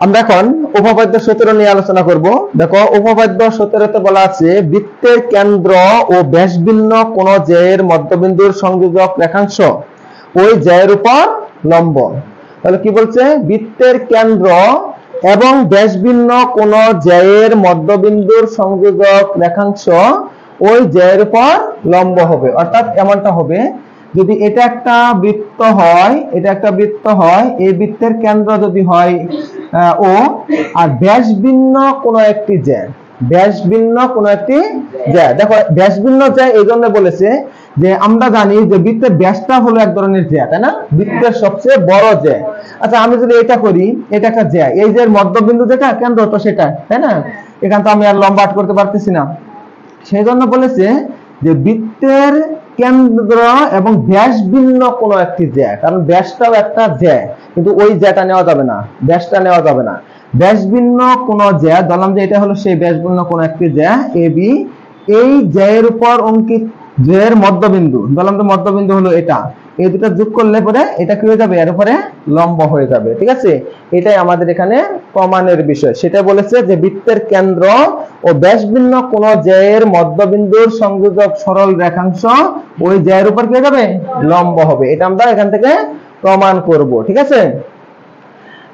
আমরা এখন উপপাদ্য 17 নিয়ে আলোচনা করব। দেখো উপপাদ্য 17তে বলা আছে বৃত্তের কেন্দ্র ও ব্যাসভিন্ন কোন জ্যায়ের মধ্যবিন্দুর সংযোজক রেখাংশ ওই জ্যায়ের উপর লম্ব। তাহলে কি বলছে? বৃত্তের কেন্দ্র এবং ব্যাসভিন্ন কোন জ্যায়ের মধ্যবিন্দুর সংযোজক রেখাংশ ওই জ্যায়ের উপর লম্ব হবে। অর্থাৎ এমনটা হবে, যদি এটা একটা বৃত্ত হয়, এই বৃত্তের কেন্দ্র যদি হয় ও, আর ব্যাসভিন্ন কোন একটি জ্যা, দেখো ব্যাসভিন্ন জ্যা এই জন্য বলেছে যে আমরা জানি যে বৃত্তের ব্যাসটা হলো এক ধরনের জ্যা, তাই না? বৃত্তের সবচেয়ে বড় জ্যা। আচ্ছা, আমি যদি এটা করি, এটা একটা জ্যা, এই যে মধ্যবিন্দু যেটা কেন্দ্র তো সেটা, তাই না? এখান তো আমি আর লম্বা আট করতে পারতেছি না। সেই জন্য বলেছে যে বৃত্তের কেন্দ্র এবং ব্যাস ভিন্ন কোন একটি জ্যা, কারণ ব্যাসটাও একটা জ্যা, কিন্তু ওই জ্যাটা নেওয়া যাবে না, ব্যাসটা নেওয়া যাবে না। ব্যাস ভিন্ন কোন জ্যা, ধরলাম যে এটা হলো সেই ব্যাস ভিন্ন কোন একটি জ্যা এ বি, এই জ্যায়ের উপর অঙ্কিত জ্যায়ের মধ্যবিন্দু, ধরলাম যে মধ্যবিন্দু হলো এটা, এই দুটো যোগ করলে পরে এটা কি হয়ে যাবে? এর উপরে লম্ব হয়ে যাবে। ঠিক আছে, এটাই আমাদের এখানে প্রমাণের বিষয়। সেটা বলেছে যে বৃত্তের কেন্দ্র ও ব্যাসভিন্ন কোন জ্যায়ের মধ্যবিন্দুর সংযোজক সরল রেখাংশ ওই জ্যায়ের উপর কি হয়ে যাবে? লম্ব হবে। এটা আমরা এখান থেকে প্রমাণ করব। ঠিক আছে,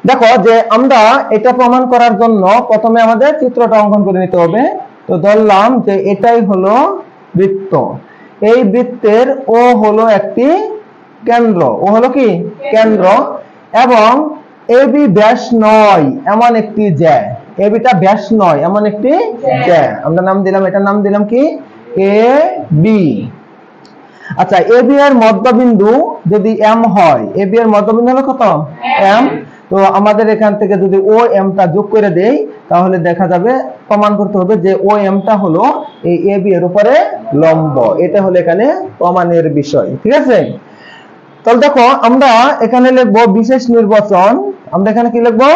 দেখো যে আমরা এটা প্রমাণ করার জন্য প্রথমে আমাদের চিত্রটা অঙ্কন করে নিতে হবে। তো ধরলাম যে এটাই হলো বৃত্ত, এই বৃত্তের ও হলো একটি কেন্দ্র, ও হলো কি কেন্দ্র, এবং এবি ব্যাস নয় এমন একটি জ্যা, এবিটা ব্যাস নয় এমন একটি জ্যা, আমরা নাম দিলাম, এটার নাম দিলাম কি এ বি। আচ্ছা, এবি এর মধ্যবিন্দু যদি এম হয়, এবি এর মধ্যবিন্দু হলো কত? এম। তো আমাদের এখান থেকে যদি ও এমটা যোগ করে দেই, তাহলে দেখা যাবে, প্রমাণ করতে হবে যে ও এমটা হলো এই এবি এর উপরে লম্ব। এটা হলো এখানে প্রমাণের বিষয়। ঠিক আছে, তাহলে দেখো আমরা এখানে লিখবো বিশেষ নির্বাচন। আমরা এখানে কি লিখবো?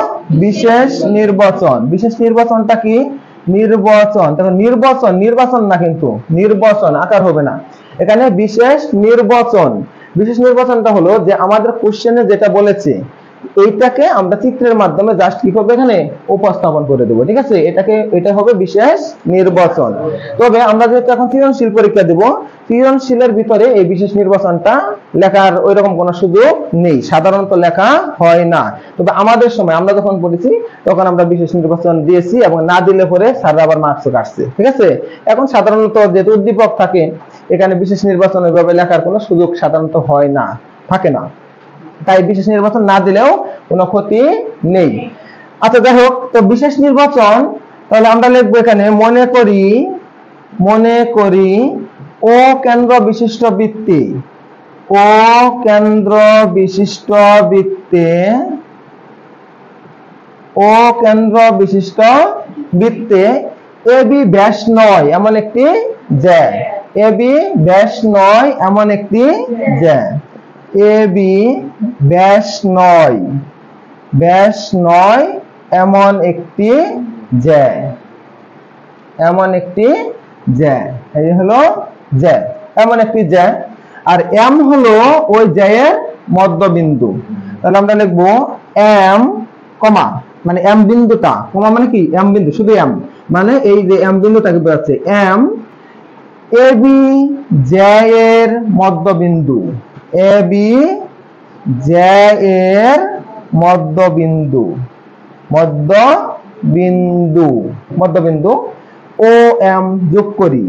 বিশেষ নির্বাচন। বিশেষ নির্বাচনটা কি? নির্বাচন, দেখো নির্বাচন, নির্বাচন না, কিন্তু নির্বাচন আকার হবে না এখানে, বিশেষ নির্বাচন। বিশেষ নির্বাচনটা হলো যে আমাদের কোশ্চেনে যেটা বলেছে এইটাকে আমরা চিত্রের মাধ্যমে জাস্ট কি করবো? এখানে উপস্থাপন করে দেবো। ঠিক আছে, এটা হবে বিশেষ নির্বাচন। তবে আমরা যেহেতু এখন সৃজনশীল পরীক্ষা দেব, সৃজনশীলের ভিতরে এই বিশেষ নির্বাচনটা লেখার ওইরকম কোনো সুযোগ নেই, সাধারণত লেখা হয় না। তবে আমাদের সময় আমরা যখন পড়েছি তখন আমরা বিশেষ নির্বাচন দিয়েছি, এবং না দিলে পরে স্যাররা আবার মার্কস কাটছে। ঠিক আছে, এখন সাধারণত যেহেতু উদ্দীপক থাকে, এখানে বিশেষ নির্বাচন ওইভাবে লেখার কোনো সুযোগ সাধারণত হয় না, থাকে না, তাই বিশেষ নির্বাচন না দিলেও কোনো ক্ষতি নেই। আচ্ছা, যাই হোক, তো বিশেষ নির্বাচন তাহলে আমরা লিখবো এখানে মনে করি ও কেন্দ্র বিশিষ্ট বৃত্তে, ও কেন্দ্র বিশিষ্ট বৃত্তে, ও কেন্দ্র বিশিষ্ট বৃত্তে এবি ব্যাস নয় এমন একটি জ্যা, এবি ব্যাস নয় এমন একটি জ্যা, এবি ব্যাস নয় এমন একটি জ্যা, এমন একটি জ্যা, এই হলো জ্যা, এমন একটি জ্যা। আর এম হলো ওই জ্যায়ের মধ্যবিন্দু। তাহলে আমরা লিখবো এম কমা, মানে এম বিন্দুটা, কমা মানে কি এম বিন্দু, শুধু এম, মানে এই যে এম বিন্দুটাকে বোঝাচ্ছে, এম এবি জ্যায়ের মধ্যবিন্দু, এবি জ্যায়ের মধ্যবিন্দু, ও এম যোগ করি,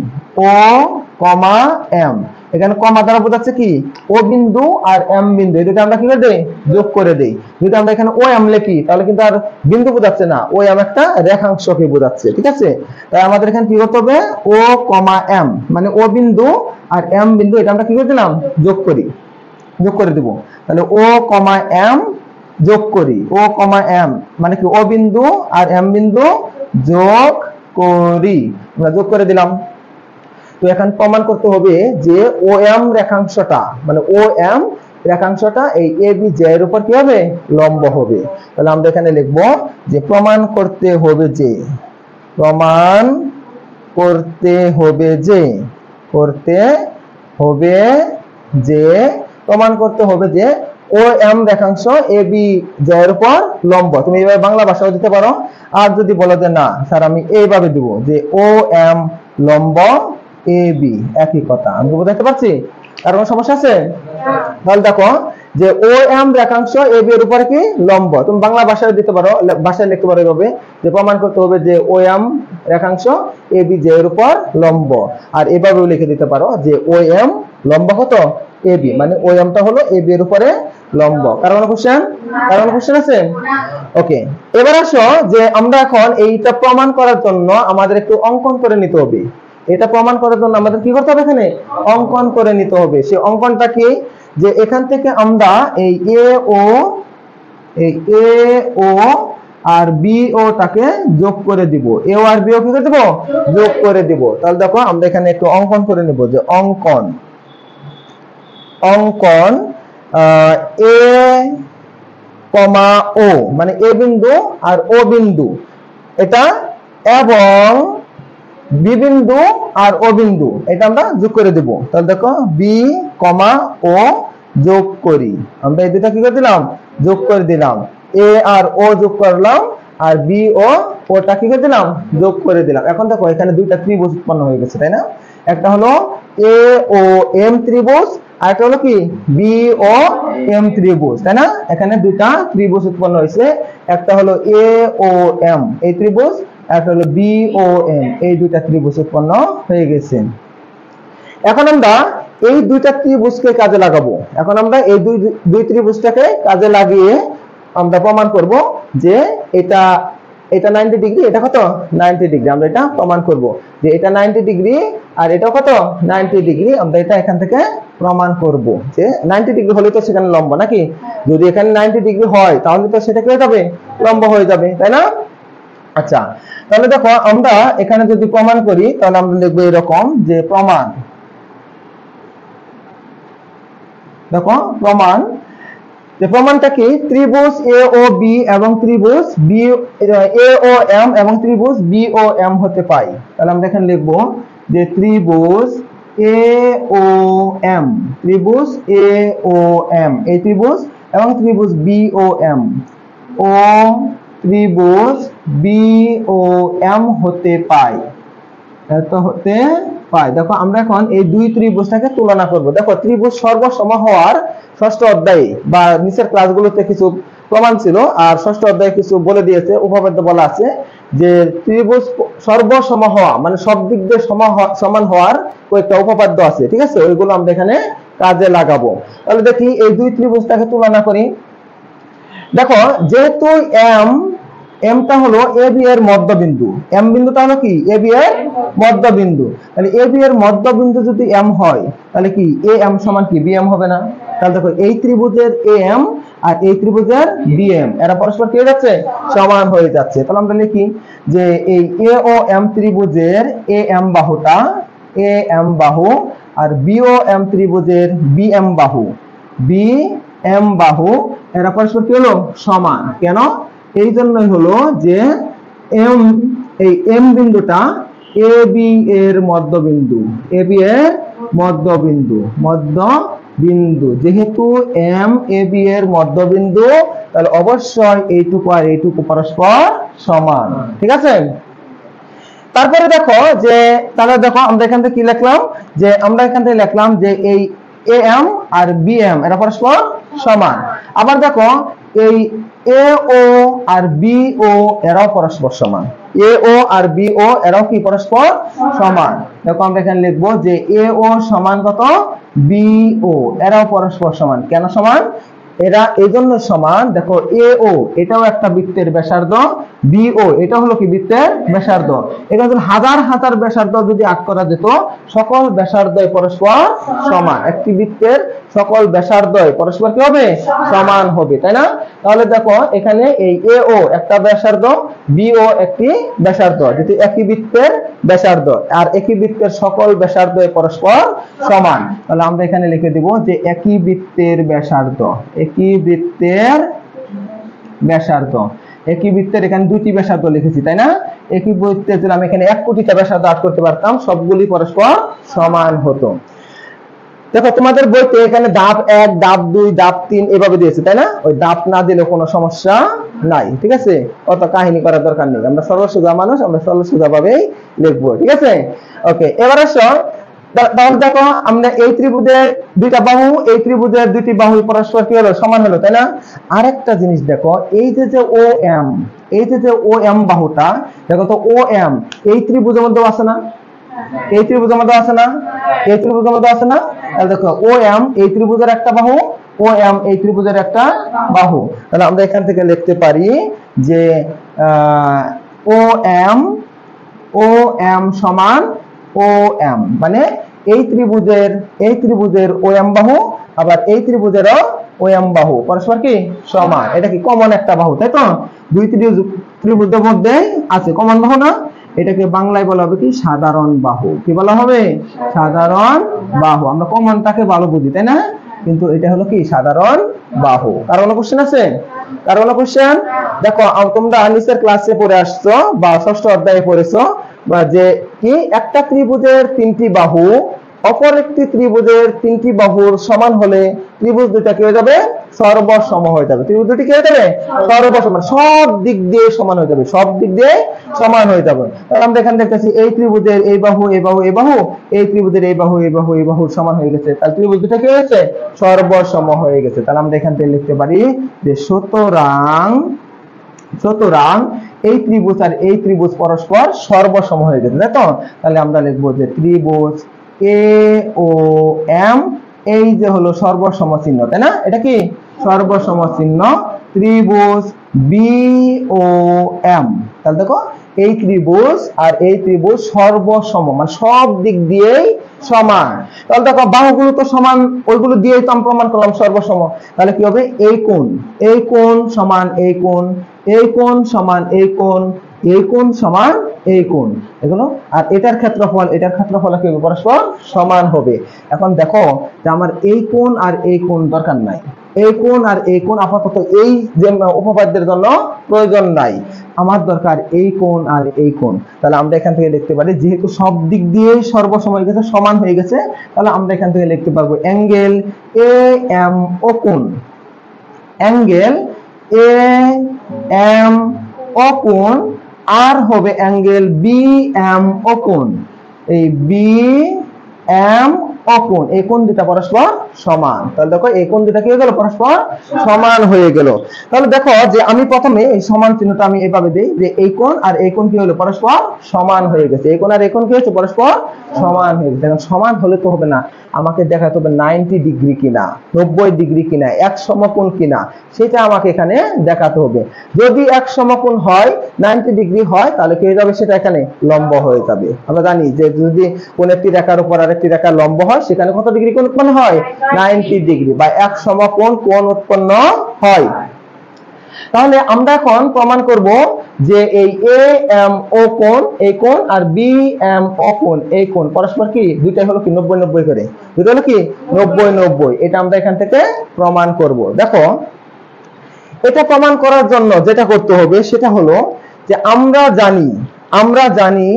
ও কমা এম, এখানে কমা দ্বারা বোঝাচ্ছে কি ও বিন্দু আর এম বিন্দু, এই দুটো আমরা কি করে দেই? যোগ করে দেই। যদি আমরা এখানে ও এম লিখি তাহলে কিন্তু আর বিন্দু বোঝাচ্ছে না, ও এম একটা রেখাংশকে বোঝাচ্ছে। ঠিক আছে, তাই আমাদের এখানে কি করতে হবে? ও কমা এম, মানে ও বিন্দু আর এম বিন্দু, এটা আমরা কি করে দিলাম? যোগ করে দিব। তাহলে ও কমা এম যোগ করি, ও কমা এম মানে কি ও বিন্দু আর এম বিন্দু যোগ করি, আমরা যোগ করে দিলাম। তো এখন প্রমাণ করতে হবে যে ও এম রেখাংশটা, মানে ও এম রেখাংশটা এই এ বি জ্যা এর উপর কি হবে? লম্ব হবে। তাহলে আমরা এখানে লিখব যে প্রমাণ করতে হবে যে ও এম রেখাংশ এ বি এর উপর লম্ব। তুমি এইভাবে বাংলা ভাষাও দিতে পারো, আর যদি বলো যে না স্যার আমি এইভাবে দিব যে ও এম লম্ব এ বি, একই কথা। আমি বুঝাতে পারছি? আর কোনো সমস্যা আছে? তাহলে দেখো যে ও এম রেখাংশ এ বি এর উপর কি লম্ব। তুমি বাংলা ভাষায় দিতে পারো, ভাষায় লিখতে পারো এভাবে যে প্রমাণ করতে হবে যে ও এম রেখাংশ এ বি এর উপর লম্ব। আর এভাবেও লিখে দিতে পারো যে ও এম লম্ব কত এ বি, মানে ও এমটা হলো এ বি এর উপরে লম্ব। কারণ কোশ্চেন আছে? ওকে, এবার আসো যে আমরা এখন এইটা প্রমাণ করার জন্য আমাদের একটু অঙ্কন করে নিতে হবে। এটা প্রমাণ করার জন্য আমাদের কি করতে হবে? এখানে অঙ্কন করে নিতে হবে। সেই অঙ্কনটা কি, যে এখান থেকে আমরা এই এ ও আর বি ও তাকে যোগ করে দিব, এ ও আর বি ও কি করে দিব? যোগ করে দিব। তাহলে দেখো আমরা এখানে একটু অঙ্কন করে নিব যে অঙ্কন এ কমা ও, মানে এ বিন্দু আর ও বিন্দু এটা, এবং বি বিন্দু আর ও বিন্দু এটা আমরা যোগ করে দেব। তাহলে দেখো বি কমা ও যোগ করি, আমরা এই দুটা কি করে দিলাম? যোগ করে দিলাম। এ আর ও যোগ করলাম, আর বি ও ওটা কি করে দিলাম? যোগ করে দিলাম। এখন দেখো এখানে দুইটা ত্রিভুজ উৎপন্ন হয়ে গেছে, তাই না? একটা হলো এ ও এম ত্রিভুজ, আর একটা হলো কি বি ও এম ত্রিভুজ, তাই না? এখানে দুইটা ত্রিভুজ উৎপন্ন হয়েছে, একটা হলো এ ও এম এই ত্রিভুজ, একটা হলো বি ও এম, এই দুইটা ত্রিভুজ উৎপন্ন হয়ে গেছে। এখন আমরা এই দুইটা ত্রিভুজকে কাজে লাগাবো। এখন আমরা এই দুই ত্রিভুজটাকে কাজে লাগিয়ে আমরা প্রমাণ করব যে এটা 90 ডিগ্রি, এটা কত 90 ডিগ্রি। আমরা এটা প্রমাণ করব যে এটা 90 ডিগ্রি আর এটা কত 90 ডিগ্রি। আমরা এটা এখান থেকে প্রমাণ করব যে 90 ডিগ্রি হলে তো সেখানে লম্ব, নাকি? যদি এখানে 90 ডিগ্রি হয় তাহলে তো সেটা কি হয়ে যাবে? লম্ব হয়ে যাবে, তাই না? আচ্ছা, তাহলে দেখো আমরা এখানে যদি প্রমাণ করি তাহলে আমরা লিখব এরকম যে প্রমাণ। দেখো প্রমাণ, যে প্রমাণটা কি, ত্রিভুজ এ ও বি এবং ত্রিভুজ বি এ ও এম এবং ত্রিভুজ বি ও এম হতে পাই। তাহলে আমরা এখানে লিখব যে ত্রিভুজ এ ও এম, ত্রিভুজ এ ও এম এই ত্রিভুজ, এবং ত্রিভুজ বি ও এম ও ত্রিভুজ বি ও এম হতে পাই, হতে পাই। দেখো আমরা এখন এই দুই ত্রিভুজটাকে তুলনা করব। দেখো ত্রিভুজ সর্বসম হওয়ার ষষ্ঠ অধ্যায়ে বা নিচের ক্লাসগুলোতে কিছু প্রমাণ ছিল, আর ষষ্ঠ অধ্যায়ে কিছু বলে দিয়েছে, উপপাদ্য বলা আছে যে ত্রিভুজ সর্বসম হওয়া মানে সব দিক দিয়ে সমান হওয়ার কয়েকটা উপপাদ্য আছে, ঠিক আছে? ওইগুলো আমরা এখানে কাজে লাগাবো। তাহলে দেখি এই দুই ত্রিভুজটাকে তুলনা করি। দেখো যেহেতু এমটা হলো এ বি এর মধ্যবিন্দু, এম বিন্দুটা হলো কি এ বি এর মধ্যবিন্দু, তাহলে এ বি এর মধ্যবিন্দু যদি এম হয় তাহলে কি এ এম সমান কি বি এম হবে না? তাহলে দেখো এই ত্রিভুজের এ এম আর এই ত্রিভুজের বি এম এরা পরস্পর কি হয়ে যাচ্ছে? সমান হয়ে যাচ্ছে। তাহলে আমরা লিখি যে এই এ ও এম ত্রিভুজের এ এম বাহুটা এ এম বাহু, আর বি ও এম ত্রিভুজের বি এম বাহু এরা পরস্পর কি হলো? সমান। কেন? এই জন্যই হলো যে এই এম বিন্দুটা এ বি এর মধ্যবিন্দু, এ বি এর মধ্যবিন্দু, যেহেতু এম এ বি এর মধ্যবিন্দু তাহলে অবশ্যই এইটুকু আর এইটুকু পরস্পর সমান, ঠিক আছে? তারপরে দেখো যে তাহলে দেখো আমরা এখান থেকে কি লিখলাম, যে আমরা এখান থেকে লিখলাম যে এই এ এম আর বি এম এরা পরস্পর সমান। আবার দেখো এই এ ও আর বি ও এরাও পরস্পর সমান, এ ও আর বি ও এরাও কি পরস্পর সমান। দেখো আমরা এখানে লিখবো যে এ ও সমান কত বি ও এরাও পরস্পর সমান। কেন সমান? এরা এই জন্য সমান, দেখো এ ও এটাও একটা বৃত্তের ব্যাসার্ধ, বি ও এটা হলো কি বৃত্তের ব্যাসার্ধ। এটা যদি হাজার হাজার ব্যাসার্ধ যদি আট করা যেত, সকল ব্যাসার্ধ পরস্পর সমান। একটি বৃত্তের সকল ব্যাসার্ধ পরস্পর কি হবে? সমান হবে, তাই না? তাহলে দেখো এখানে এই এ ও একটা ব্যাসার্ধ, বি ও একটি ব্যাসার্ধ, যেটি একই বৃত্তের ব্যাসার্ধ, আর একই বৃত্তের সকল ব্যাসার্ধ পরস্পর সমান। তাহলে আমরা এখানে লিখে দিব যে একই বৃত্তের ব্যাসার্ধ, একই বৃত্তের এখানে দুটি ব্যাসার্ধ লিখেছি, তাই না? একই বৃত্তের আমি এখানে 1 কোটিটা ব্যাসার্ধ আট করতে পারতাম, সবগুলি পরস্পর সমান হতো। দেখো তোমাদের বইতে এখানে ধাপ 1, ধাপ 2, ধাপ 3 এভাবে দিয়েছে, তাই না? ওই ধাপ না দিলে কোনো সমস্যা নাই, ঠিক আছে? অত কাহিনী করার দরকার নেই, আমরা সরল সোজা মানুষ, আমরা সরল সোজা ভাবেই লিখবো, ঠিক আছে? ওকে, এবার আসো, তাহলে দেখো আমরা এই ত্রিভুজের দুইটা বাহু, এই ত্রিভুজের দুইটি বাহু পরস্পর কি হলো, সমান হলো, তাই না? আরেকটা জিনিস দেখো, এই যে ও এম, এই যে ও এম বাহুটা, দেখো তো ও এম এই ত্রিভুজের মধ্যে আছে না? এই ত্রিভুজের মধ্যে আছে না? এই ত্রিভুজের মধ্যে আছে না? তাহলে দেখো ও এম এই ত্রিভুজের একটা বাহু, ও এম এই ত্রিভুজের একটা বাহু। তাহলে আমরা এখান থেকে লিখতে পারি যে ও এম সমান ও এম, মানে এই ত্রিভুজের ও এম বাহু, আবার এই ত্রিভুজেরও ও এম বাহু পরস্পর কি সমান। এটা কি কমন একটা বাহু, তাই তো? দুই ত্রিভুজের মধ্যে আছে কমন বাহু না? এটাকে বাংলায় বলা হবে কি সাধারণ বাহু। কি বলা হবে? সাধারণ বাহু। আমরা কমনটাকে ভালো বুঝি, তাই না? কিন্তু এটা হলো কি সাধারণ বাহু। কার কোনো কোশ্চেন আছে? কার কোনো কোশ্চেন? দেখো তোমরা নিচের ক্লাসে পড়ে আসছো বা ষষ্ঠ অধ্যায়ে পড়েছো যে কি একটা ত্রিভুজের তিনটি বাহু অপর একটি ত্রিভুজের তিনটি বাহুর সমান হলে ত্রিভুজ দুইটা কি হয়ে যাবে? সর্বসম হয়ে যাবে। ত্রিভুজ দুটি কি হয়ে যাবে? সর্বসম, সব দিক দিয়ে সমান হয়ে যাবে, সব দিক দিয়ে সমান হয়ে যাবে। তাহলে আমরা এখানে দেখতেছি এই ত্রিভুজের এই বাহু, এই বাহু, এই বাহু, এই ত্রিভুজের এই বাহু, এই বাহু, এই বাহুর সমান হয়ে গেছে। তাহলে ত্রিভুজ দুটা কি হয়েছে? সর্বসম হয়ে গেছে। তাহলে আমরা এখান থেকে লিখতে পারি যে সুতরাং এই ত্রিভুজ আর এই ত্রিভুজ পরস্পর সর্বসম হয়ে গেছে, তাই তো? তাহলে আমরা লিখবো যে ত্রিভুজ এ ও এম এই যে হলো সর্বসম চিহ্ন, তাই না? এটা কি সর্বসম চিহ্ন। ত্রিভুজ বি ও এম, তাহলে দেখো এই ত্রিভুজ আর এই ত্রিভুজ সর্বসম, মানে সব দিক দিয়েই সমান। তাহলে দেখো বাহুগুলো তো সমান, ওইগুলো দিয়েই তো আমি প্রমাণ করলাম সর্বসম। তাহলে কি হবে? এই কোণ সমান এই কোণ, এই কোণ সমান এই কোণ, এই কোণ সমান এই কোণ, এগুলো। আর এটার ক্ষেত্রফল কি হবে? পরস্পর সমান হবে। এখন দেখো যে আমার এই কোণ আর এই কোণ দরকার নাই, এই কোণ আর এই কোণ আপাতত এই যে উপপাদ্যের জন্য প্রয়োজন নাই, আমার দরকার এই কোণ আর এই কোণ। তাহলে আমরা এখান থেকে লিখতে পারি যেহেতু সব দিক দিয়ে সর্বসম হয়ে গেছে, সমান হয়ে গেছে, তাহলে আমরা এখান থেকে লিখতে পারবো অ্যাঙ্গেল এ এম ও কোণ, অ্যাঙ্গেল এ এম ও কোণ আর হবে অ্যাঙ্গেল বি এম ও কোণ। এই বি এম ও কোণ, এই কোণ দুটা পরস্পর সমান। তাহলে দেখো এই কোণ দুটা কি হয়ে গেল? পরস্পর সমান হয়ে গেল। তাহলে দেখো যে আমি প্রথমে এই সমান চিহ্নটা আমি এভাবে দেই যে এই কোণ আর এই কোণ কি হলো? পরস্পর সমান হয়ে গেছে। এই কোণ আর এই কোণ কি হয়েছে? পরস্পর সমান হয়ে গেছে। সমান হলে তো হবে না, আমাকে দেখাতে হবে 90 ডিগ্রি কিনা, 90 ডিগ্রি কিনা, এক সমকোণ কিনা, সেটা আমাকে এখানে দেখাতে হবে। যদি এক সমকোণ হয়, 90 ডিগ্রি হয়, তাহলে কি হয়ে যাবে? সেটা এখানে লম্ব হয়ে যাবে। আমরা জানি যে যদি কোন একটি রেখার উপর আরেকটি রেখা লম্ব হয়, সেখানে কত ডিগ্রি কোণ উৎপন্ন হয়? 90 ডিগ্রি বা এক সমকোণ কোণ উৎপন্ন হয়। তাহলে আমরা এখন প্রমাণ করব যে এই এ এম ও কোণ, এই কোণ, আর বি এম ও কোণ, এই কোণ পরস্পর কি দুইটাই হলো কি 90-90 করে, দুটো হলো কি 90-90। এটা আমরা এখান থেকে প্রমাণ করব। দেখো এটা প্রমাণ করার জন্য যেটা করতে হবে সেটা হলো যে আমরা জানি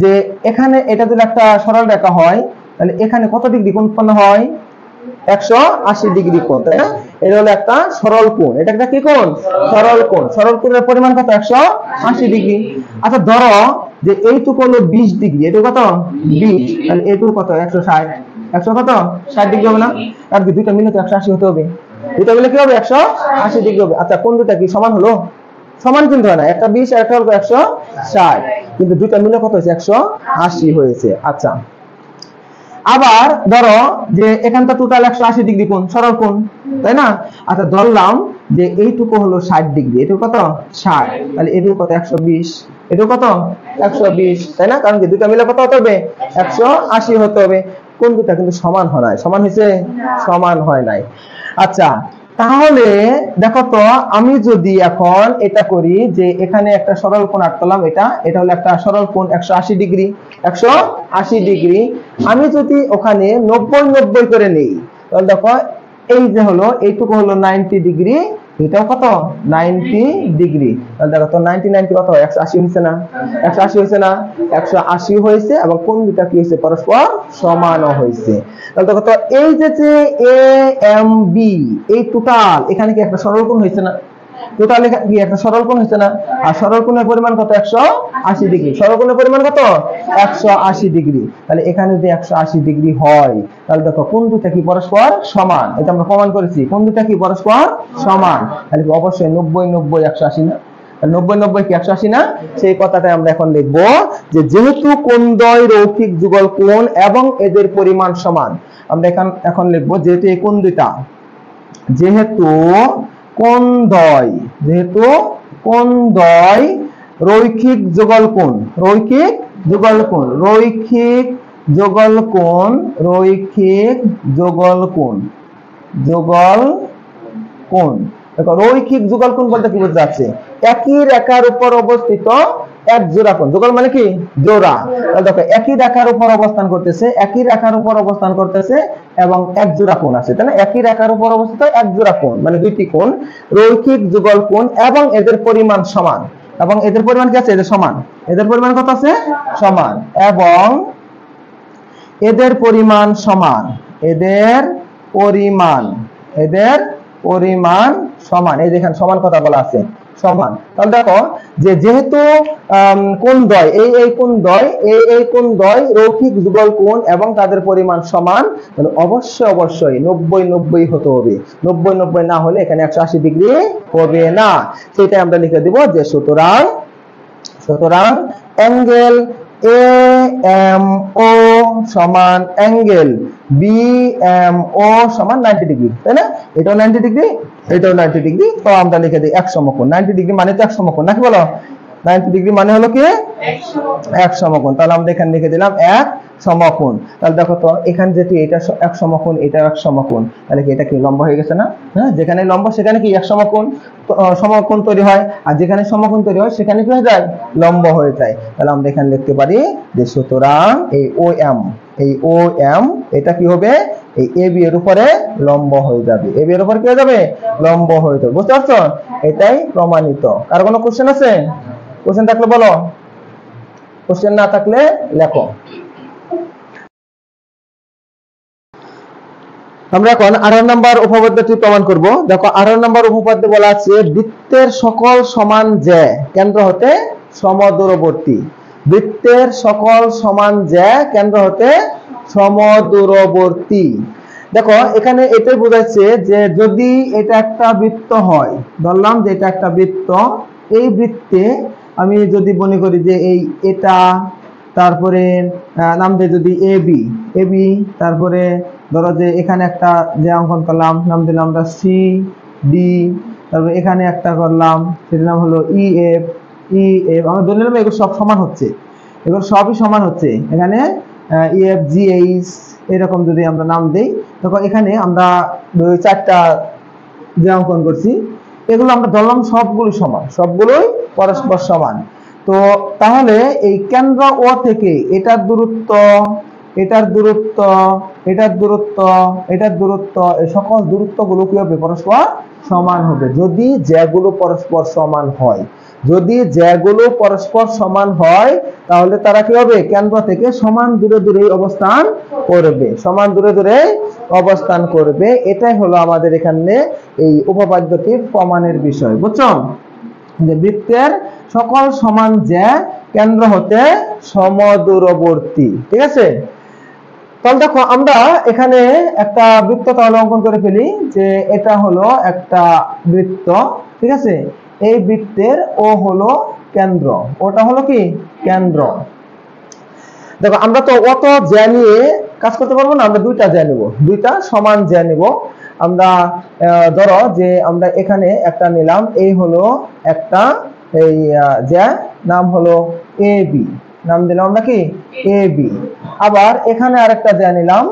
যে এখানে এটা যদি একটা সরল রেখা হয়, তাহলে এখানে কত ডিগ্রি কোণ উৎপন্ন হয়? 180 ডিগ্রি কোণ, তাই না? এটা হলো একটা সরল কোণ। এটা একটা কি কোণ? সরল কোণ। সরল কোণের পরিমাণ কত? 180 ডিগ্রি। আচ্ছা ধরো যে এইটুকু হলো 20 ডিগ্রি, এটা কত? 20, তাহলে এইটুকু কত? 160, 100 কত? 60 ডিগ্রি হবে না? আর দুইটা মিলে তো 180 হতে হবে, দুইটা মিলে কি হবে? 180 ডিগ্রি হবে। আচ্ছা কোণ দুটা কি সমান হলো? সমান কিন্তু হয় না, একটা 20 আর একটা হলো 160, কিন্তু দুইটা মিলে কত হয়েছে? 180 হয়েছে। আচ্ছা আবার ধরো যে এখানটা টোটাল 180 ডিগ্রি কোণ, সরল কোণ, তাই না? আচ্ছা ধরলাম যে এইটুকু হলো 60 ডিগ্রি, এটুকু কত? 60, তাহলে এটুকু কত? 120, এটুকু কত? 120, তাই না? কারণ কি দুইটা মিলে কত হতে হবে? 180 হতে হবে। কোণ দুটা কিন্তু সমান হয় নাই, সমান হয়েছে? সমান হয় নাই। আচ্ছা তাহলে দেখো তো আমি যদি এখন এটা করি যে এখানে একটা সরল কোণ আঁকলাম, এটা হলো একটা সরল কোণ 180 ডিগ্রি, 180 ডিগ্রি। আমি যদি ওখানে 90-90 করে নেই, তাহলে দেখো এই যে হলো এইটুকু হলো 90 ডিগ্রি, এটাও কত 90 ডিগ্রি। তাহলে দেখো তো 90 কত 180 হয়েছে না, 180 হয়েছে না, 180 হয়েছে এবং কোণ দুটা কি হয়েছে পরস্পর সমানও হয়েছে। তাহলে দেখো তো এই যে এ এম বি এই টোটাল এখানে কি একটা সরলকোণ হয়েছে না, টোটাল এখানে কি একটা সরলকোণ হয়েছে না, আর সরলকোণের পরিমাণ কত 180 ডিগ্রি, সরলকোণের পরিমাণ কত 180 ডিগ্রি। তাহলে এখানে যদি 180 ডিগ্রি হয় তাহলে দেখো কোণ দুটা কি পরস্পর সমান, এটা আমরা প্রমাণ করেছি কোণ দুটা কি পরস্পর সমান, তাহলে কি অবশ্যই 90 90 180 না, 90 90 কি 180 না। সেই কথাটাই আমরা এখন লিখব যে যেহেতু কোণদ্বয় রৈখিক যুগল কোণ এবং এদের পরিমাণ সমান, আমরা এখন লিখব যেহেতু এই কোণ দুইটা যেহেতু কোণদ্বয় রৈখিক যুগল কোণ, রৈখিক যুগল কোণ, রৈখিক যুগল কোণ, রৈখিক যুগল কোণ, যুগল কোণ। দেখো রৈখিক যুগল কোণ বলতে কি বোঝা যাচ্ছে, একই রেখার উপর অবস্থিত এক জোড়া কোণ, যুগল মানে কি জোড়া। তাহলে দেখো একই রেখার উপর অবস্থান করতেছে, একই রেখার উপর অবস্থান করতেছে এবং এক জোড়া কোণ আছে, তাই না, একই রেখার উপর অবস্থিত এক জোড়া কোণ মানে দুইটি কোণ রৈখিক যুগল কোণ এবং এদের পরিমাণ সমান, এবং এদের পরিমাণ কি আছে, এদের সমান, এদের পরিমাণ কত আছে সমান, এবং এদের পরিমাণ সমান, এদের পরিমাণ সমান, এই দেখেন সমান কথা বলা আছে সমান। তাহলে দেখো যে যেহেতু কোণদ্বয় এই কোণদ্বয় রৈখিক যুগল কোণ এবং তাদের পরিমাণ সমান, তাহলে অবশ্যই 90 90 হতে হবে, 90 90 না হলে এখানে 180 ডিগ্রি হবে না। সেটাই আমরা লিখে দিব যে সুতরাং অ্যাঙ্গেল AMO সমান অ্যাঙ্গেল BMO সমান 90 ডিগ্রি, তাই না, এটাও 90 ডিগ্রি এটাও 90 ডিগ্রি। তো আমরা লিখে দিই এক সমকোণ, 90 ডিগ্রি মানে তো এক সমকোণ নাকি বলো, 90 ডিগ্রি মানে হলো কি এক সমকোণ। তাহলে আমরা এখানে লিখে দিলাম এক সমকোণ। তাহলে দেখো তো এখানে যেহেতু এটা এক সমকোণ এটা এক সমকোণ, তাহলে কি এটা কি লম্ব হয়ে গেছে না, হ্যাঁ, যেখানে লম্ব সেখানে কি এক সমকোণ তৈরি হয়, আর যেখানে সমকোণ তৈরি হয় সেখানে কি হয়ে যায় লম্ব হয়ে যায়। তাহলে আমরা এখানে লিখতে পারি যে সুতরাং এই OM এটা কি হবে এই AB এর উপরে লম্ব হয়ে যাবে, AB এর উপরে কি হয়ে যাবে লম্ব হয়ে যাবে, বুঝতে পারছো, এটাই প্রমাণিত। কার কোনো কোশ্চেন আছে, কোশ্চেন থাকলে বলো, কোশ্চেন না থাকলে লেখো। আমরা এখন 18 নম্বর উপপাদ্যটি প্রমাণ করব। দেখো 18 নম্বর উপপাদ্যে বলা আছে বৃত্তের সকল সমান জ্যা কেন্দ্র হতে সমদূরবর্তী, বৃত্তের সকল সমান জ্যা কেন্দ্র হতে সমদূরবর্তী। দেখো এখানে এটাই বোঝাচ্ছে যে যদি এটা একটা বৃত্ত হয়, ধরলাম যে এটা একটা বৃত্ত, এই বৃত্তে আমি যদি মনে করি যে এটা তারপরে নাম দিয়ে যদি এবি তারপরে ধরো যে এখানে একটা যে অঙ্কন করলাম নাম দিলাম আমরা CD, তারপরে এখানে একটা করলাম সেটার নাম হলো EF আমরা ধরে নিলাম এগুলো সব সমান হচ্ছে, এগুলো সবই সমান হচ্ছে, এখানে EFGH এরকম যদি আমরা নাম দেই, দেখো এখানে আমরা চারটা যে অঙ্কন করছি এগুলো আমরা ধরলাম সবগুলো সমান, সবগুলোই পরস্পর সমান। তো তাহলে এই কেন্দ্র ও থেকে এটার দূরত্ব এটার দূরত্ব এটার দূরত্ব এটার দূরত্ব এই সকল দূরত্বগুলো কি হবে পরস্পর সমান হবে যদি জ্যাগুলো পরস্পর সমান হয়, যদি জ্যাগুলো পরস্পর সমান হয় তাহলে তারা কি হবে কেন্দ্র থেকে সমান দূরে দূরে অবস্থান করবে, সমান দূরে দূরে অবস্থান করবে। এটাই হলো আমাদের এখানে এই উপপাদ্যটির প্রমাণের বিষয়, বুঝছো, যে বৃত্তের সকল সমান জ্যা কেন্দ্র হতে সমদূরবর্তী, ঠিক আছে। তাহলে দেখো আমরা এখানে একটা বৃত্ত তাহলে অঙ্কন করে ফেলি, যে এটা হলো একটা বৃত্ত, ঠিক আছে, এই বৃত্তের ও হলো কেন্দ্র, ওটা হলো কি কেন্দ্র। দেখো আমরা তো অত জ্যা নিয়ে কাজ করতে পারবো না, আমরা দুইটা জ্যা নেব, দুইটা সমান জ্যা নেব। আমরা ধরো যে আমরা এখানে একটা নিলাম, এই হলো একটা এই জ্যা, নাম হলো AB, নাম দিলাম আমরা কি AB। আবার এখানে আরেকটা জ্যা নিলাম,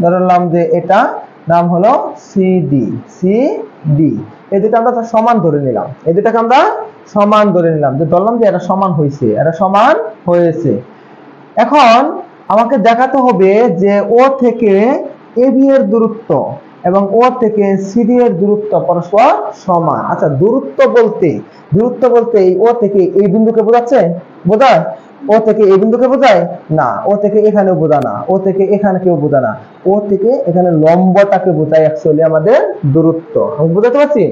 ধরলাম যে এটা নাম হলো CD, এই দুটো আমরা সমান ধরে নিলাম, এই দুটাকে আমরা সমান ধরে নিলাম, যে ধরলাম যে এটা সমান হয়েছে, এটা সমান হয়েছে। এখন আমাকে দেখাতে হবে যে ও থেকে AB এর দূরত্ব, এবং ও থেকে সিডি এর দূরত্ব পরস্পর সমান। আচ্ছা, দূরত্ব বলতে এই ও থেকে এই বিন্দুকে বোঝাচ্ছে, বোঝায়? ও থেকে এই বিন্দুকে বোঝায় না, ও থেকে এখানেও বোঝায় না, ও থেকে এখানে কেউ বোঝায় না, ও থেকে এখানে লম্বটাকে বোঝায় অ্যাকচুয়ালি আমাদের দূরত্ব। আমি বুঝাতে পারছি?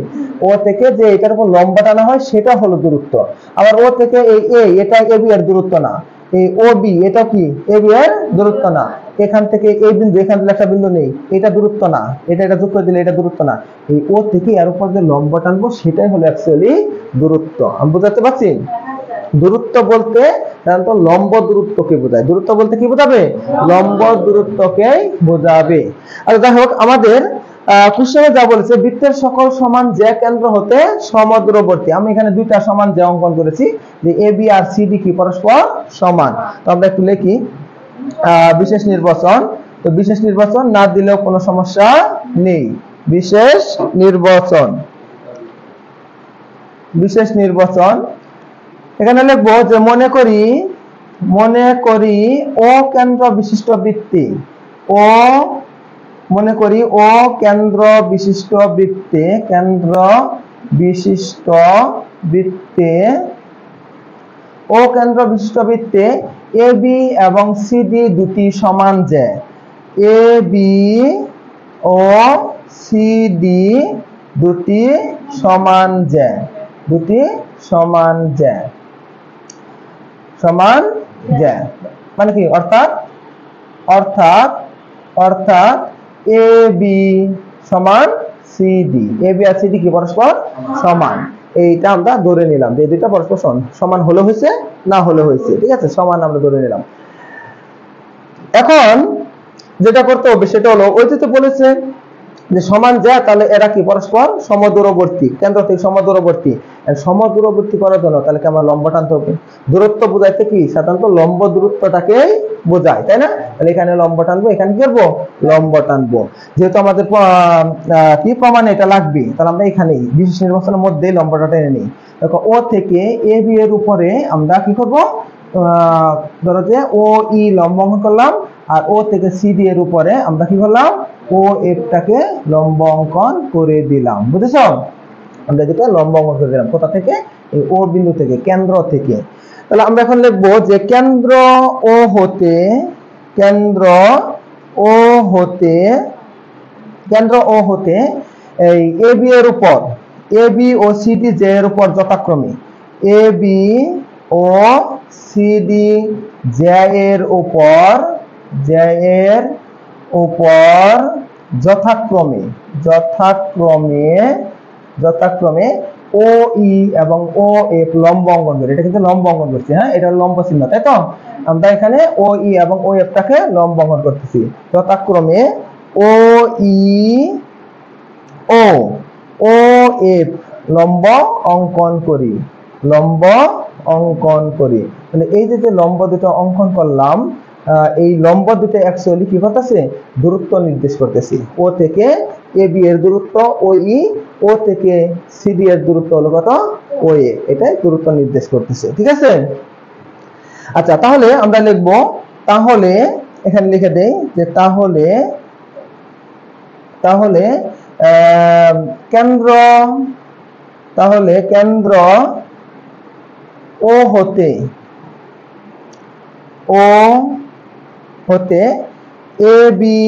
ও থেকে যে এটার উপর লম্বা টানা হয় সেটা হলো দূরত্ব। আবার ও থেকে এই এটা এবি এর দূরত্ব না, এই ও বি এটা কি এবি এর দূরত্ব না। এখান থেকে এই বিন্দু, এখান থেকে একটা বিন্দু নেই, এটা দূরত্ব না, এটা যুক্ত করে দিলে এটা দূরত্ব না। এই ও থেকে এর উপর যে লম্বা টানবো সেটাই হলো অ্যাকচুয়ালি দূরত্ব। আমি বুঝাতে পারছি? দূরত্ব বলতে সাধারণত লম্ব দূরত্বকে বোঝায়। দূরত্ব বলতে কি বোঝাবে? লম্ব দূরত্বকেই বোঝাবে। আর যাই হোক, আমাদের কোশ্চেনে যা বলেছে বৃত্তের সকল সমান যে কেন্দ্র হতে সমদূরবর্তী। আমি এখানে দুইটা সমান যে অঙ্কন করেছি, যে A B R C D কি পরস্পর সমান। তো আমরা একটু লিখি বিশেষ নির্বাচন। তো বিশেষ নির্বাচন না দিলেও কোনো সমস্যা নেই। বিশেষ নির্বাচন, বিশেষ নির্বাচন এখানে লিখবো যে মনে করি ও কেন্দ্র বিশিষ্ট বৃত্তে, ও মনে করি ও কেন্দ্র বিশিষ্ট বৃত্তে, কেন্দ্র বিশিষ্ট বৃত্তে, ও কেন্দ্র বিশিষ্ট বৃত্তে এ বি এবং সিডি দুটি সমান যে, এ বি ও সিডি দুটি সমান যে, দুটি সমান যে, সমান যে মানে কি? অর্থাৎ এ বি সমান CD, A B R CD কি পরস্পর সমান। এইটা আমরা ধরে নিলাম যে দুইটা পরস্পর সমান হলে হয়েছে, না হলে হয়েছে, ঠিক আছে, সমান আমরা ধরে নিলাম। এখন যেটা করতে হবে সেটা হলো, ওই যে বলেছে যে সমান যায়, তাহলে এরা কি পরস্পর সমদূরবর্তী, কেন্দ্র থেকে সমদূরবর্তী। সমদূরবর্তী করার জন্য তাহলে কি আমরা লম্ব টানতে হবে। দূরত্ব বোঝাইতে কি সাধারণত লম্ব দূরত্বটাকেই বোঝায়, তাই না? তাহলে এখানে লম্ব টানবো, এখানে কি করবো? লম্ব টানবো। যেহেতু আমাদের কি প্রমাণে এটা লাগবে, তাহলে আমরা এখানেই বিশেষ নির্বাচনের মধ্যে লম্বটা টেনে নিই। দেখো, ও থেকে এ বি এর উপরে আমরা কি করব? ধরো যে ও ই লম্ব অঙ্কন করলাম, আর ও থেকে সিডি এর উপরে আমরা কি করলাম? ও এফটাকে লম্ব অঙ্কন করে দিলাম। বুঝেছ? আমরা যেটা লম্ব অঙ্কন করে দিলাম কোথা থেকে? এই ও বিন্দু থেকে, কেন্দ্র থেকে। তাহলে আমরা এখন লিখবো যে কেন্দ্র ও হতে এই এ বি এর উপর, A B O CD J এর উপর যথাক্রমে, A B O CD J এর উপর যথাক্রমে ও ই এবং ও এফ লম্ব অঙ্কন করি। এটা কিন্তু লম্ব অঙ্কন করছি, হ্যাঁ, এটা লম্ব চিহ্ন, তাই তো? আমরা এখানে ও ই এবং ও এফটাকে লম্ব অঙ্কন করতেছি। যথাক্রমে ও ই ও এফ লম্ব অঙ্কন করি, মানে এই যে লম্ব দুটো অঙ্কন করলাম, এই লম্ব দুটো অ্যাকচুয়ালি কি করতেছে? দূরত্ব নির্দেশ করতেছি। ও থেকে এ বি এর দূরত্ব ও ই, ও থেকে সিডি এর দূরত্ব হলো কত? ও এ। এটাই দূরত্ব নির্দেশ করতেছে, ঠিক আছে? আচ্ছা, তাহলে আমরা লিখবো, তাহলে এখানে লিখে দেই যে তাহলে কেন্দ্র ও হতে এ বি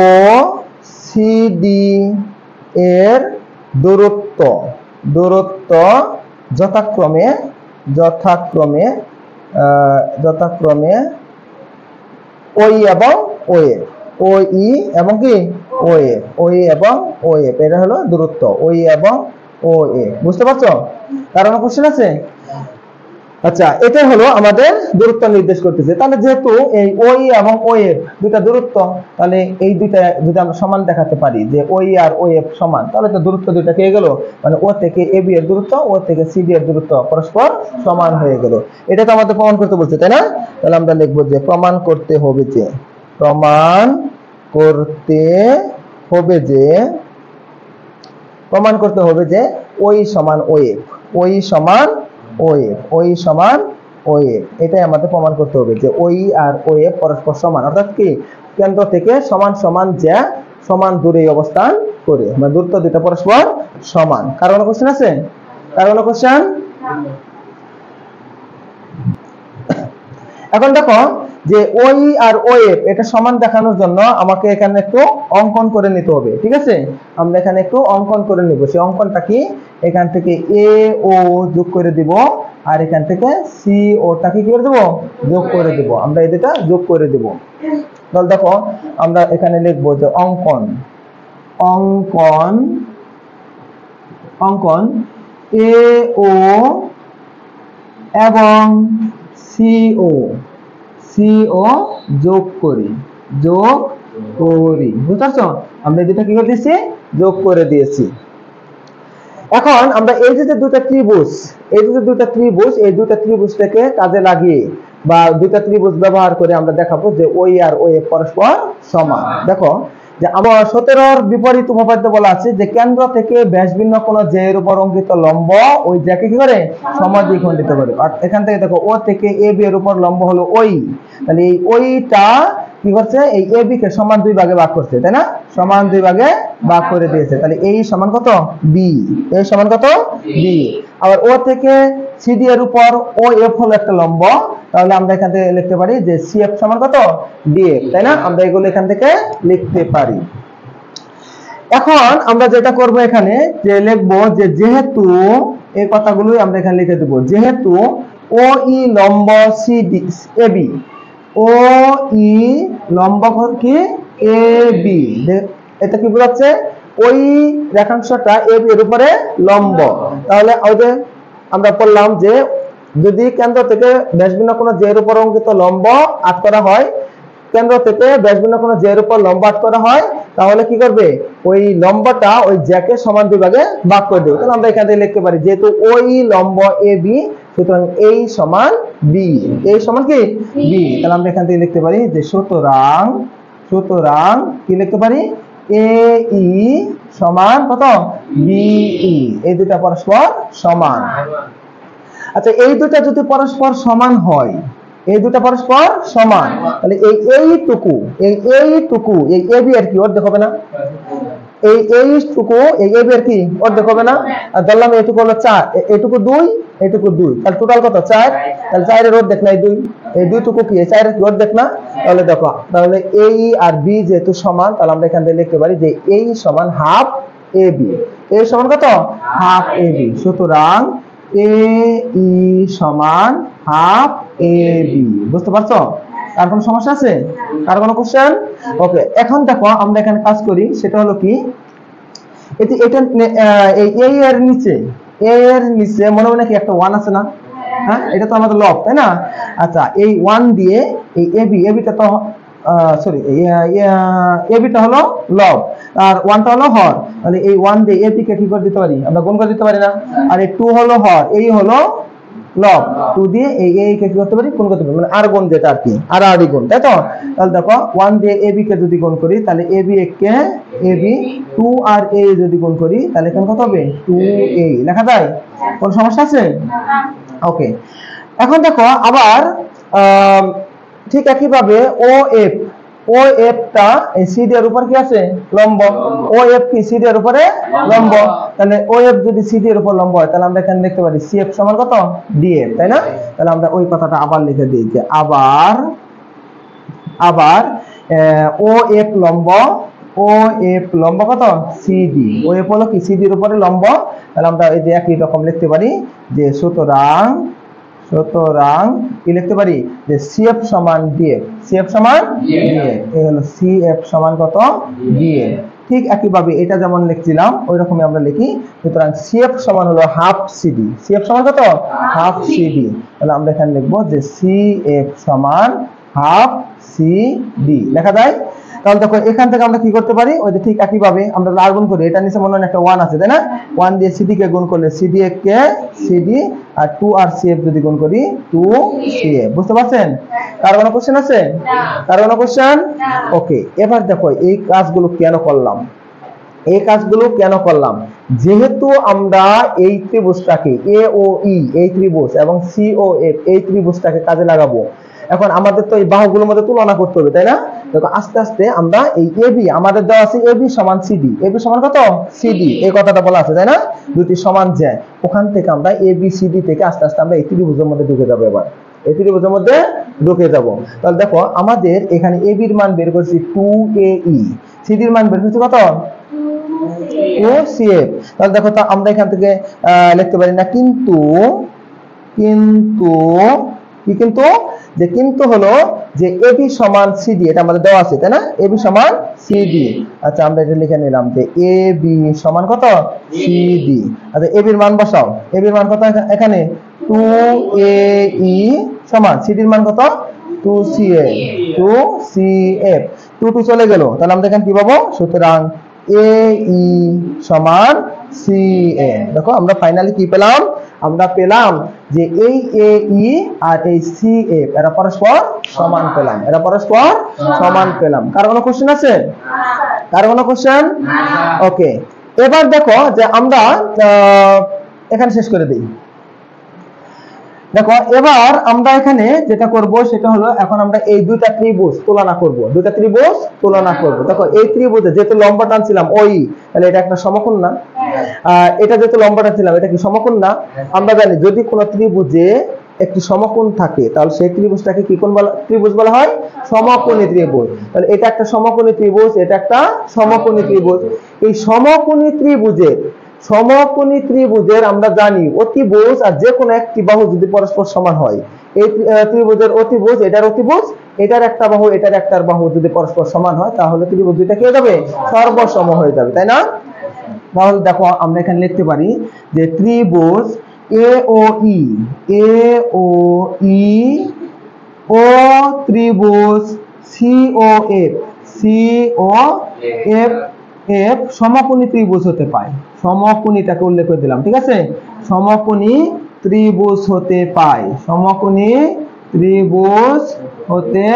ও সিডি এর দূরত্ব যথাক্রমে ওই এবং ওএ, ওই এবং কি ওএ, ওই এবং ওএ, এটা হলো দূরত্ব ওই এবং ওএ। বুঝতে পারছো? কারণ কোশ্চেন আছে। আচ্ছা, এটা হলো আমাদের দূরত্ব নির্দেশ করতেছে। তাহলে যেহেতু এই ওই এবং ওএফ দুইটা দূরত্ব, তাহলে এই দুইটা যদি আমরা সমান দেখাতে পারি যে ওই আর ওএফ সমান, তাহলে তো দূরত্ব দুইটা পেয়ে গেল। মানে ও থেকে এ বি এর দূরত্ব, ও থেকে সিডি এর দূরত্ব পরস্পর সমান হয়ে গেল। এটা তো আমাদের প্রমাণ করতে বলছে, তাই না? তাহলে আমরা লিখবো যে প্রমাণ করতে হবে যে ওই সমান ওএফ, ওই সমান ওএফ, এটাই আমাদের প্রমাণ করতে হবে যে ওই আর ওএফ পরস্পর সমান। অর্থাৎ কি কেন্দ্র থেকে সমান সমান জ্যা সমান দূরে অবস্থান করে, মানে দূরত্ব দুটো পরস্পর সমান। কারো কোনো কোশ্চেন আছে? কারো কোনো কোশ্চেন? এখন দেখো যে ওই আর ওএফ এটা সমান দেখানোর জন্য আমাকে এখানে একটু অঙ্কন করে নিতে হবে, ঠিক আছে? আমরা এখানে একটু অঙ্কন করে নিব। সেই অঙ্কনটা কি, এখান থেকে এ ও যোগ করে দিব, আর এখান থেকে সি ওটাকে কি করে দেব, যোগ করে দেব। আমরা এই দুটা যোগ করে দেব। তাহলে দেখো আমরা এখানে লিখবো যে অঙ্কন অঙ্কন অঙ্কন এ ও এবং সিও সিও যোগ করি বুঝতে পারছো? আমরা যেটা কি করে দিয়েছি, যোগ করে দিয়েছি। এখন আমরা এই যে দুটো ত্রিভুজ, এই যে দুটো ত্রিভুজ, এই দুটো ত্রিভুজটাকে কাজে লাগিয়ে বা দুটো ত্রিভুজ ব্যবহার করে আমরা দেখাবো যে ওই আর ওই পরস্পর সমান। দেখো যে আমার 17 বিপরীত উপপাদ্য বলা আছে যে কেন্দ্র থেকে ব্যাস ভিন্ন কোন জে এর উপর অঙ্কিত লম্ব ওই জ্যাকে কি করে সমাদ্বিখণ্ডিত করে। আর এখান থেকে দেখো ও থেকে এ বি এর উপর লম্ব হলো ওই, তাহলে এই ওইটা কি করছে, এই এ বি কে সমান দুই ভাগে ভাগ করছে, তাই না? সমান দুই ভাগে ভাগ করে দিয়েছে। তাহলে এই সমান কত, বি। এই সমান কত, বি। আবার ও থেকে সিডি এর উপর ও এফ হলো একটা লম্ব, তাহলে আমরা এখান থেকে লিখতে পারি যে সিএফ সমান কত, ডিএফ, তাই না? আমরা এগুলো এখান থেকে লিখতে পারি। এখন আমরা যেটা করব এখানে যে লিখবো যে যেহেতু এই কথাগুলোই আমরা এখানে লিখে দেব, যেহেতু ও ই লম্ব সিডি এবি, ও ই লম্ব কি এ বি, এটা কি বোঝাচ্ছে, ওই রেখাংশটা এ বি এর উপরে লম্ব। তাহলে ওদের আমরা বললাম যে যদি কেন্দ্র থেকে ব্যাসভিন্ন কোন জে এর উপর অঙ্কিত লম্ব আট করা হয়, কেন্দ্র থেকে ব্যাসভিন্ন কোন জে এর উপর লম্ব আট করা হয়, তাহলে কি করবে, ওই লম্বটা ওই জ্যাকে সমান দুই ভাগে ভাগ করে দেবে। তাহলে আমরা এখান থেকে লিখতে পারি যেহেতু ওই লম্ব এ বি, সুতরাং এই সমান বি। এই সমান কি, বি। তাহলে আমরা এখান থেকে লিখতে পারি যে সুতরাং সুতরাং কি লিখতে পারি, এ ই সমান কত, বিই। এই দুটা পরস্পর সমান। আচ্ছা, এই দুটা যদি পরস্পর সমান হয়, এই দুটা পরস্পর সমান, তাহলে এইটুকু এই এ বি আর কি অর্ধেক হবে না? এইটুকু এই এ বি আর কি অর্ধেক হবে না? আর ধরলাম এইটুকু হলো 4, এইটুকু 2, এইটুকু 2, তাহলে টোটাল কত, 4। তাহলে 4 এর অর্ধেক নাই 2, এই 2 টুকু কি 4 এর কি অর্ধেক না? তাহলে দেখো, তাহলে এ আর বি যেহেতু সমান, তাহলে আমরা এখান থেকে লিখতে পারি যে এই সমান হাফ এ বি। এই সমান কত, হাফ এ বি। সুতরাং এ ই সমান হাফ এ বি। বুঝতে পারছো? আর কোনো সমস্যা আছে? আর কোনো কোশ্চেন? ওকে, এখন দেখো আমরা এখানে কাজ করি, সেটা হলো কি, এটা এই এ এর নিচে মনে মনে কি একটা 1 আছে না? হ্যাঁ, এটা তো আমাদের লব, তাই না? আচ্ছা, এই 1 দিয়ে এই এবিটা তো সরি এবিটা হলো লব আর 1টা হলো হর, তাহলে এই 1 দিয়ে এবি কে কি করে দিতে পারি, আমরা গুণ করে দিতে পারি না? আর এই 2 হলো হর, এই হলো লব, 2 দিয়ে এই কে কি করতে পারি, গুণ করতে পারি, মানে আর গুণ যেটা আর কি, আর গুণ, তাই তো? তাহলে দেখো 1 দিয়ে এবি কে যদি গুণ করি, তাহলে এবি কে এবি, 2 আর এ যদি গুণ করি, তাহলে এখানে কত হবে, 2a লেখা যায়। কোন সমস্যা আছে? ওকে, এখন দেখো আবার ঠিক একইভাবে ও এফ টা এই সিডি এর উপর কি আছে, লম্ব। ও এফ কি সিডি এর উপরে লম্ব, তাহলে ও এফ যদি সিডি এর উপর লম্ব হয়, তাহলে আমরা এখানে লিখতে পারি সিএফ সমান কত, ডিএফ, তাই না? তাহলে আমরা ওই কথাটা আবার লিখে দিই যে আবার ও এফ লম্ব কত, সিডি। ও এফ হলো কি সিডি এর উপরে লম্ব, তাহলে আমরা এই যে একই রকম লিখতে পারি যে সুতরাং কি লিখতে পারি যে সিএফ সমান ডিএফ। সিএফ সমান ডিএফ, এই হলো সিএফ সমান কত, ডিএফ। ঠিক একইভাবে এটা যেমন লিখছিলাম ওই রকমই আমরা লিখি। সুতরাং সিএফ সমান হলো হাফ সিডি। সিএফ সমান কত, হাফ সিডি। তাহলে আমরা এখানে লিখবো যে সিএফ সমান হাফ সিডি লেখা যায়। তাহলে দেখো এখান থেকে আমরা কি করতে পারি, ওই যে ঠিক একইভাবে আমরা আর গুণ করি, এটা নিচে মনে হয় একটা 1 আছে, তাই না? 1 দিয়ে সিডি কে গুণ করলে সিডিএফ কে সিডি, আর 2 আর সিএফ যদি গুণ করি 2 সিএফ। বুঝতে পারছেন? কার কোনো কোশ্চেন আছে? কার কোনো কোশ্চেন? ওকে, এবার দেখো এই কাজগুলো কেন করলাম, যেহেতু আমরা এই ত্রিভুজটাকে এ ও ই এই ত্রিভুজ এবং সি ও এফ এই ত্রিভুজটাকে কাজে লাগাবো, এখন আমাদের তো এই বাহুগুলোর মধ্যে তুলনা করতে হবে, তাই না? দেখো আস্তে আস্তে আমরা এই এবি আমাদের দেওয়া আছে এবি সমান সিডি, এবি সমান কত সিডি, এই কথাটা বলা আছে, তাই না? দুটি সমান যায়, ওখান থেকে আমরা এবি সিডি থেকে আস্তে আস্তে আমরা এই ত্রিভুজের মধ্যে ঢুকে যাবো। এবার এই ত্রিভুজের মধ্যে ঢুকে যাব। তাহলে দেখো আমাদের এখানে এবির মান বের করছি 2AE, সিডির মান বের করছি কত 2CF। তাহলে দেখো তা আমরা এখান থেকে লিখতে পারি না কিন্তু যে কিন্তু হলো যে এবি সমান সিডি, এটা আমাদের দেওয়া আছে, তাই না? এবি সমান সিডি। আচ্ছা আমরা এটা লিখে নিলাম যে এবি সমান কত সিডি। আচ্ছা এবির মান বসাও, এবির মান কত এখানে 2AE সমান সিডির মান কত 2CF 2 চলে গেল, তাহলে আমরা এখানে কি পাবো? সুতরাং AE সমান CA। দেখো আমরা ফাইনালি কি পেলাম? আমরা পেলাম যে এই AE আর এই CF এরা পরস্পর সমান পেলাম, এরা পরস্পর সমান পেলাম। কার কোনো কোশ্চেন আছে? কার কোনো কোশ্চেন? ওকে, এবার দেখো যে আমরা এখানে শেষ করে দিই। দেখো এবার আমরা এখানে যেটা করব সেটা হলো এখন আমরা এই দুইটা ত্রিভুজ তুলনা করব, দুইটা ত্রিভুজ তুলনা করব। দেখো এই ত্রিভুজে যেহেতু লম্বা টানছিলাম ওই, তাহলে এটা একটা সমকোণ না? এটা যেহেতু লম্বা টানছিলাম এটা কি সমকোণ না? আমরা জানি যদি কোনো ত্রিভুজে একটি সমকোণ থাকে তাহলে সেই ত্রিভুজটাকে কি কোণ বলা, ত্রিভুজ বলা হয়? সমকোণী ত্রিভুজ। তাহলে এটা একটা সমকোণী ত্রিভুজ, এটা একটা সমকোণী ত্রিভুজ। এই সমকোণী ত্রিভুজের আমরা জানি অতিভুজ আর যে কোনো একটি বাহু যদি পরস্পর সমান হয়, এই ত্রিভুজের অতিভুজ এটার অতিভুজ, এটার একটা বাহু এটার একটা বাহু যদি পরস্পর সমান হয় তাহলে ত্রিভুজ দুইটা কি হয়ে যাবে? সর্বসম হয়ে যাবে, তাই না? তাহলে দেখো আমরা এখানে লিখতে পারি যে ত্রিভুজ AOE ও ত্রিভুজ COF সমকোণী ত্রিভুজ হতে পায়। সমকোণীটাকে উল্লেখ করে দিলাম, ঠিক আছে? সমকোণী ত্রিভুজ হতে পায়, সমকোণী ত্রিভুজ হতে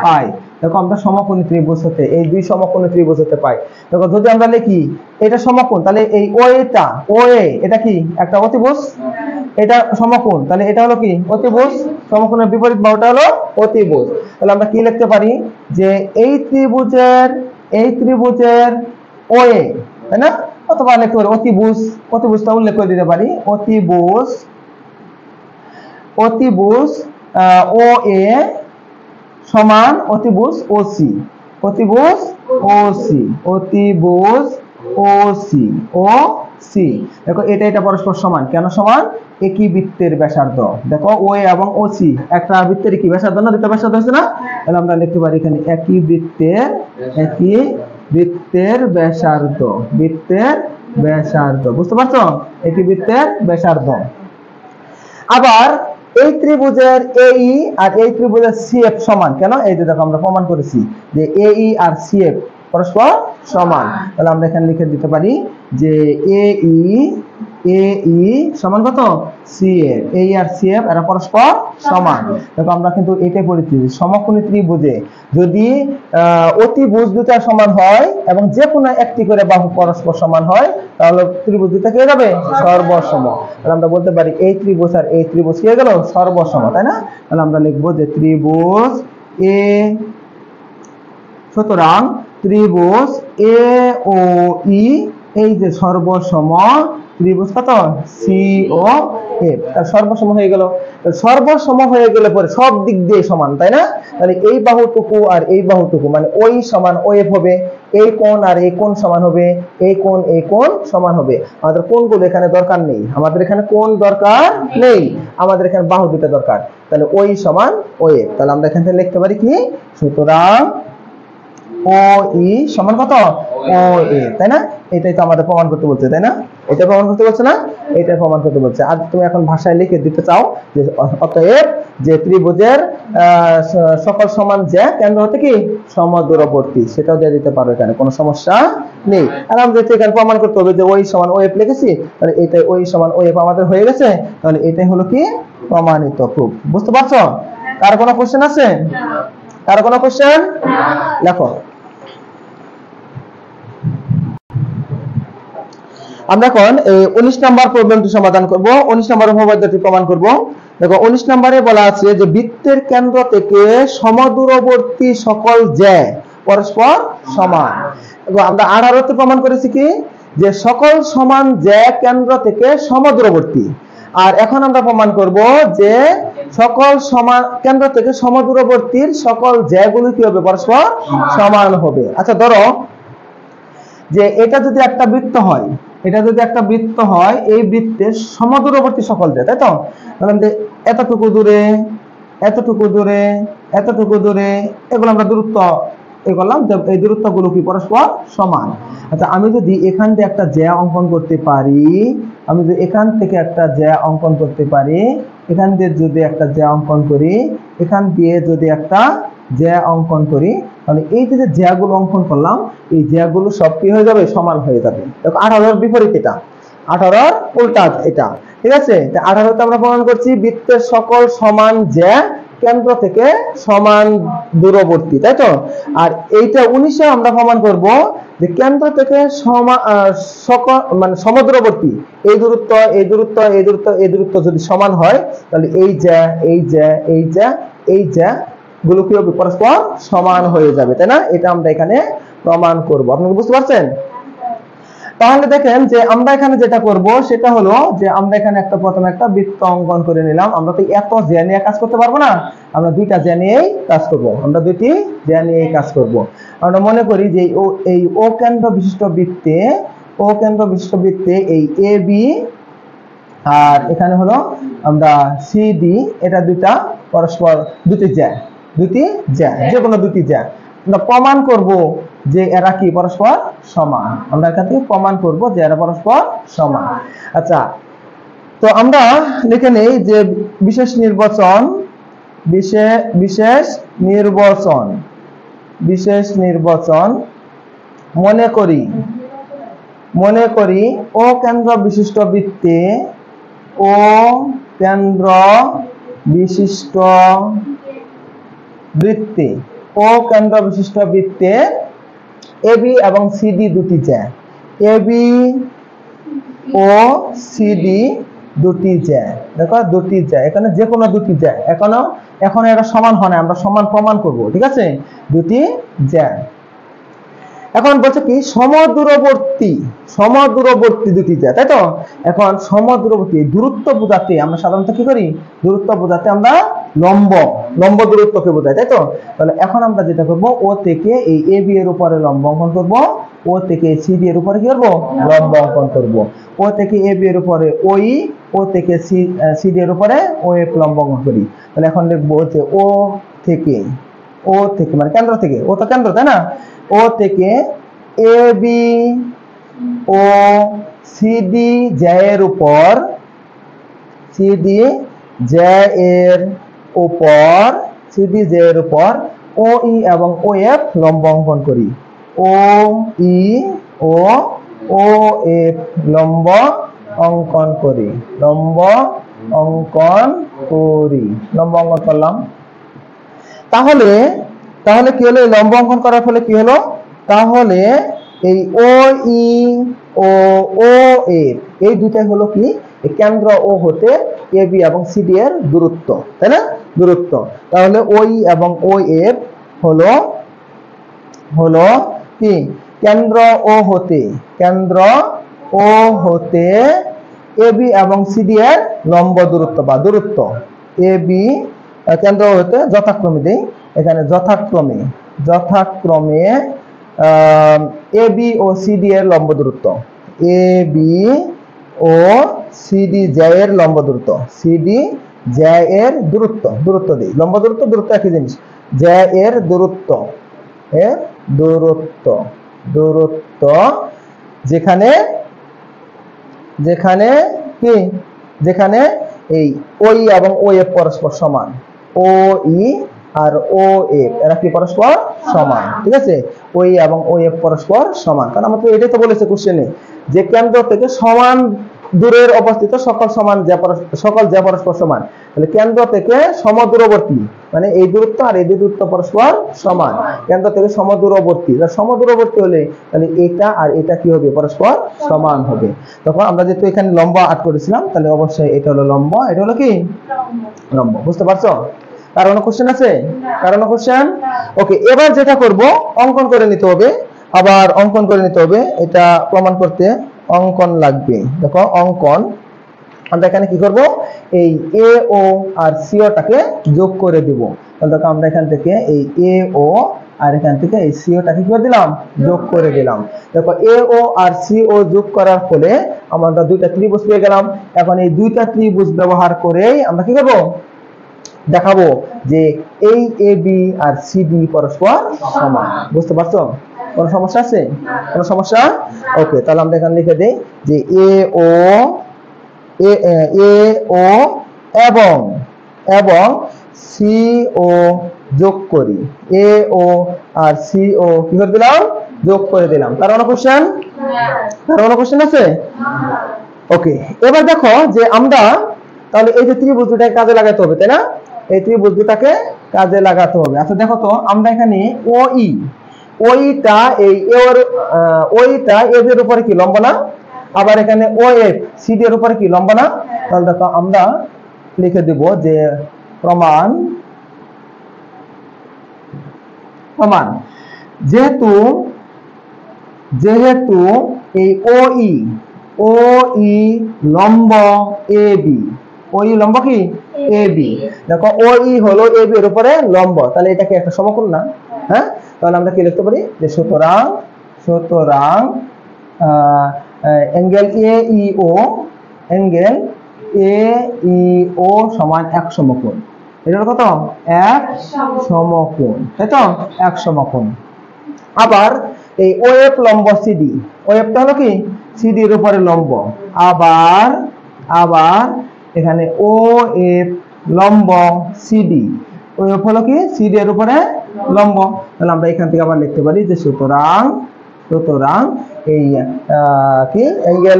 পায়। দেখো আমরা সমকোণী ত্রিভুজ হতে, এই দুই সমকোণী ত্রিভুজ হতে পাই। দেখো যদি আমরা লিখি এটা সমকোণ তাহলে এই OA এটা কি একটা অতিভুজ, এটা সমকোণ তাহলে এটা হলো কি অতিভুজ, সমকোণের বিপরীত বাহুটা হলো অতিভুজ। তাহলে আমরা কি লিখতে পারি যে এই ত্রিভুজের OA, তাই না? অথবা লিখতে পারি অতিভুজটা উল্লেখ করে দিতে পারি, অতিভুজ OA সমান অতিভুজ OC, অতিভুজ OC। দেখো এটা পরস্পর সমান, কেন সমান? একই বৃত্তের ব্যাসার্ধ। দেখো OA এবং OC একটা বৃত্তের কি ব্যাসার্ধ না, দুটো ব্যাসার্ধ আছে না? তাহলে আমরা লিখতে পারি এখানে একই বৃত্তের ব্যাসার্ধ, বুঝতে পারছো? একই বৃত্তের ব্যাসার্ধ। আবার এই ত্রিভুজের AE আর এই ত্রিভুজের CF সমান, কেন? এই যে দেখো আমরা প্রমাণ করেছি যে AE আর CF পরস্পর সমান। তাহলে আমরা এখানে লিখে দিতে পারি যে AE সমান কত CF, AE আর CF এরা পরস্পর সমান। দেখো আমরা কিন্তু এটাই পড়েছি সমকোণী ত্রিভুজে যদি অতিভুজ দুটো সমান হয় এবং যে কোনো একটি করে বাহু পরস্পর সমান হয় তাহলে ত্রিভুজ দুটো কি হয়ে যাবে? সর্বসম। তাহলে আমরা বলতে পারি এই ত্রিভুজ আর এই ত্রিভুজ কি হয়ে গেল? সর্বসম, তাই না? তাহলে আমরা লিখবো যে ত্রিভুজ সুতরাং ত্রিভুজ AOE এই যে সর্বসম ত্রিভুজ কত COF, তার সর্বসম হয়ে গেল। সর্বসম হয়ে গেলে পরে সব দিক দিয়ে সমান, তাই না? তাহলে এই বাহুটুকু আর এই বাহুটুকু মানে ওই সমান OF হবে, এই কোণ আর এই কোণ সমান হবে, এই কোণ সমান হবে। আমাদের কোণগুলো এখানে দরকার নেই, আমাদের এখানে কোণ দরকার নেই, আমাদের এখানে বাহু দুটো দরকার। তাহলে ওই সমান OF। তাহলে আমরা এখান থেকে লিখতে পারি কি? সুতরাং OE সমান কত OA, তাই না? এটাই তো আমাদের প্রমাণ করতে বলছে, তাই না? এটা প্রমাণ করতে বলছে না? এটা প্রমাণ করতে বলছে। আর তুমি এখন ভাষায় লিখে দিতে চাও যে অতএব যে ত্রিভুজের সকল সমান যে কেন্দ্র হতে কি সমদূরবর্তী, সেটাও দিয়ে দিতে পারো, এখানে কোনো সমস্যা নেই। আর আমরা এখানে প্রমাণ করতে হবে যে ওই সমান OF লিখেছি, তাহলে এটাই ওই সমান OF আমাদের হয়ে গেছে। তাহলে এটাই হলো কি প্রমাণিত প্রুফ। বুঝতে পারছো? কার কোনো কোশ্চেন আছে? কার কোনো কোশ্চেন? লেখো। আমরা এখন 19 নম্বর প্রবলেমটি সমাধান করব, 19 নম্বর উপপাদ্যটি প্রমাণ করব। দেখো 19 নম্বরে বলা আছে যে বৃত্তের কেন্দ্র থেকে সমদূরবর্তী সকল জ্যা পরস্পর সমান। দেখো আমরা 18তে প্রমাণ করেছি কি যে সকল সমান জ্যা কেন্দ্র থেকে সমদূরবর্তী, আর এখন আমরা প্রমাণ করব যে সকল সমান কেন্দ্র থেকে সমদূরবর্তীর সকল জ্যাগুলো কি হবে, পরস্পর সমান হবে। আচ্ছা ধরো যে এটা যদি একটা বৃত্ত হয়, এটা যদি একটা বৃত্ত হয়, এই বৃত্তের সমদূরবর্তী সকল জ্যা, তাই তো, তাহলে এতটুকু দূরে, এতটুকু দূরে, এতটুকু দূরে, এগুলো আমরা দূরত্ব এ করলাম, এই দূরত্বগুলো কি পরস্পর সমান। আচ্ছা আমি যদি এখান থেকে একটা জ্যা অঙ্কন করতে পারি, আমি যদি এখান থেকে একটা জ্যা অঙ্কন করতে পারি, এখান দিয়ে যদি একটা জ্যা অঙ্কন করি, এখান দিয়ে যদি একটা জ্যা অঙ্কন করি, তাহলে এই যে জ্যাগুলো অঙ্কন করলাম, এই জ্যাগুলো সব কি হয়ে যাবে, সমান হয়ে যাবে। দেখো 18 এর বিপরীত এটা, 18 উল্টা এটা, ঠিক আছে। 18তে আমরা প্রমাণ করছি বৃত্তের সকল সমান জ্যা কেন্দ্র থেকে সমান দূরবর্তী, তাই তো। আর এইটা 19এ আমরা প্রমাণ করব যে কেন্দ্র থেকে মানে সমদূরবর্তী এই দূরত্ব, এই দূরত্ব, এই দূরত্ব, এই দূরত্ব যদি সমান হয়, তাহলে এই জ্যা, এই জ্যা, এই জ্যা, এই জ্যা গুলো কি হবে, পরস্পর সমান হয়ে যাবে, তাই না। এটা আমরা এখানে প্রমাণ করব। আপনি বুঝতে পারছেন? তাহলে দেখেন যে আমরা এখানে যেটা করব সেটা হলো যে আমরা এখানে একটা প্রথমে একটা বৃত্ত অঙ্কন করে নিলাম। আমরা তো এত জ্যা নিয়ে কাজ করতে পারবো না, আমরা দুইটা জ্যা নিয়েই কাজ করব, আমরা দুইটি জ্যা নিয়েই কাজ করব। আমরা মনে করি যে এই ও কেন্দ্র বিশিষ্ট বৃত্তে, ও কেন্দ্র বিশিষ্ট বৃত্তে এই এ বি আর এখানে হলো আমরা সি ডি, এটা দুইটা পরস্পর দুটি জ্যা, দুটি জ্যা, যে কোনো দুটি জ্যা। আমরা প্রমাণ করব যে এরা কি পরস্পর সমান, আমরা এখান থেকে প্রমাণ করব যে এরা পরস্পর সমান। আচ্ছা তো আমরা লিখে নেই যে বিশেষ নির্বাচন, বিশেষ নির্বাচন, বিশেষ নির্বাচন মনে করি ও কেন্দ্র বিশিষ্ট বৃত্তে, ও কেন্দ্র বিশিষ্ট বৃত্তে, ও কেন্দ্র বিশিষ্ট বৃত্তে এবি এবং সিডি দুটি জ্যা, এবি ও সিডি দুটি জ্যা। দেখো দুটি জ্যা, এখানে যে কোনো দুটি জ্যা, এখন এরা সমান হয় না, আমরা সমান প্রমাণ করব, ঠিক আছে, দুটি জ্যা। এখন বলছে কি সমদূরবর্তী, সমদূরবর্তী দুটি জ্যা, তাই তো। এখন সমদূরবর্তী দূরত্ব বোঝাতে আমরা সাধারণত কি করি, দূরত্ব বোঝাতে আমরা লম্ব দূরত্বকে বোঝাই, তাই তো। তাহলে এখন আমরা যেটা করব, ও থেকে এই এ বি এর উপরে লম্ব অঙ্কন করব, ও থেকে সি ডি এর উপরে কি করব, লম্ব অঙ্কন করব। ও থেকে এ বি এর উপরে ওই, ও থেকে সি ডি এর উপরে ও এফ লম্ব অঙ্কন করি। তাহলে এখন লিখবো যে ও থেকে মানে কেন্দ্র থেকে, ও তো কেন্দ্র, তাই না, ও থেকে A B O C D জ্যা এর উপর, সিডি জ্যা এর উপর, সিডি জ্যা এর উপর ও ই এবং ও এফ লম্ব অঙ্কন করি, ও ই ও এফ লম্ব অঙ্কন করি, লম্ব অঙ্কন করি, লম্ব অঙ্কন করলাম। তাহলে কি হলো, লম্ব অঙ্কন করার ফলে কি হলো, তাহলে এই ও ই ও এফ এই দুটাই হলো কি কেন্দ্র ও হতে এ বি এবং সি ডি এর দূরত্ব, তাই না, দূরত্ব। তাহলে ও ই এবং ও এফ হলো কি কেন্দ্র ও হতে এ বি এবং সি ডি এর লম্ব দূরত্ব বা দূরত্ব। এ বি কেন্দ্র হতে যথাক্রমে দেই, এখানে যথাক্রমে A B O C D এর লম্ব দূরত্ব, A B O C D জ্যা এর লম্ব দূরত্ব, সি ডি জ্যা এর দূরত্ব দেই, লম্ব দূরত্ব একই জিনিস, জ্যা এর দূরত্ব, যেখানে এই ও ই এবং ও এফ পরস্পর সমান, ও ই আর ও এফ এরা কি পরস্পর সমান, ঠিক আছে, ও ই এবং ও এফ পরস্পর সমান। কারণ আমরা তো এটাই তো বলেছে কোশ্চেনে যে কেন্দ্র থেকে সমান দূরের অবস্থিত সকল সমান সকল জ্যা পরস্পর সমান, তাহলে কেন্দ্র থেকে সমদূরবর্তী, মানে এই দূরত্ব আর এই দূরত্ব পরস্পর সমান, কেন্দ্র থেকে সমদূরবর্তী, সমদূরবর্তী হলে তাহলে এটা আর এটা কি হবে, পরস্পর সমান হবে। তখন আমরা যেহেতু এখানে লম্ব আট করেছিলাম, তাহলে অবশ্যই এটা হলো লম্ব, এটা হলো কি লম্ব। বুঝতে পারছো? কারণ কোশ্চেন আছে, কারণ কোশ্চেন। ওকে, এবার যেটা করব, অঙ্কন করে নিতে হবে, আবার অঙ্কন করে নিতে হবে, এটা প্রমাণ করতে অঙ্কন লাগবে। দেখো অঙ্কন, আমরা এখানে কি করব, এই এ ও আর সি ও টাকে যোগ করে দিব। তাহলে দেখো আমরা এখান থেকে এই এ ও আর এখান থেকে এই সি ও টাকে কি করে দিলাম, যোগ করে দিলাম। দেখো এ ও আর সি ও যোগ করার ফলে আমরা দুইটা ত্রিভুজ পেয়ে গেলাম। এখন এই দুইটা ত্রিভুজ ব্যবহার করেই আমরা কি করব, দেখাবো যে এই A B R C D পরস্পর সমান। বুঝতে পারছো? কোনো সমস্যা আছে? কোনো সমস্যা? ওকে, তাহলে আমরা এখানে লিখে দেই যে এ ও এবং সি ও যোগ করি, এ ও আর সি ও কি করে দিলাম, যোগ করে দিলাম। তার কোনো কোশ্চেন? তার কোনো কোশ্চেন আছে? ওকে, এবার দেখো যে আমরা তাহলে এই যে ত্রিভুজ দুটাকে কাজে লাগাতে হবে, তাই না? এই ত্রিভুজ দুটাকে কাজে লাগাতে হবে। আচ্ছা দেখো তো, আমরা এখানে ওইটা এই ওইটা এর উপরে কি লম্ব না, আবার এখানে ও এফ সি ডি এর উপরে কি লম্ব না। তাহলে দেখো আমরা লিখে দিব যে প্রমাণ যেহেতু এই ও ই লম্ব এ বি, ওই লম্ব কি এ বি, দেখো ও ই হলো এ বি এর উপরে লম্ব, তাহলে এটা কি একটা সমকোণ না? হ্যাঁ, তাহলে আমরা কি লিখতে পারি যে সুতরাং অ্যাঙ্গেল এ ই ও সমান এক সমকোণ। এটা কত? এক সমকোণ, তাই তো? এক সমকোণ। আবার এই ও এফ লম্ব সিডি, ও এফটা হলো কি সিডি এর উপরে লম্ব, আবার এখানে ও এফ লম্ব সিডি, ও এফ হলো কি সিডি এর উপরে লম্ব। তাহলে আমরা এখান থেকে আবার লিখতে পারি যে সুতরাং এই কি অ্যাঙ্গেল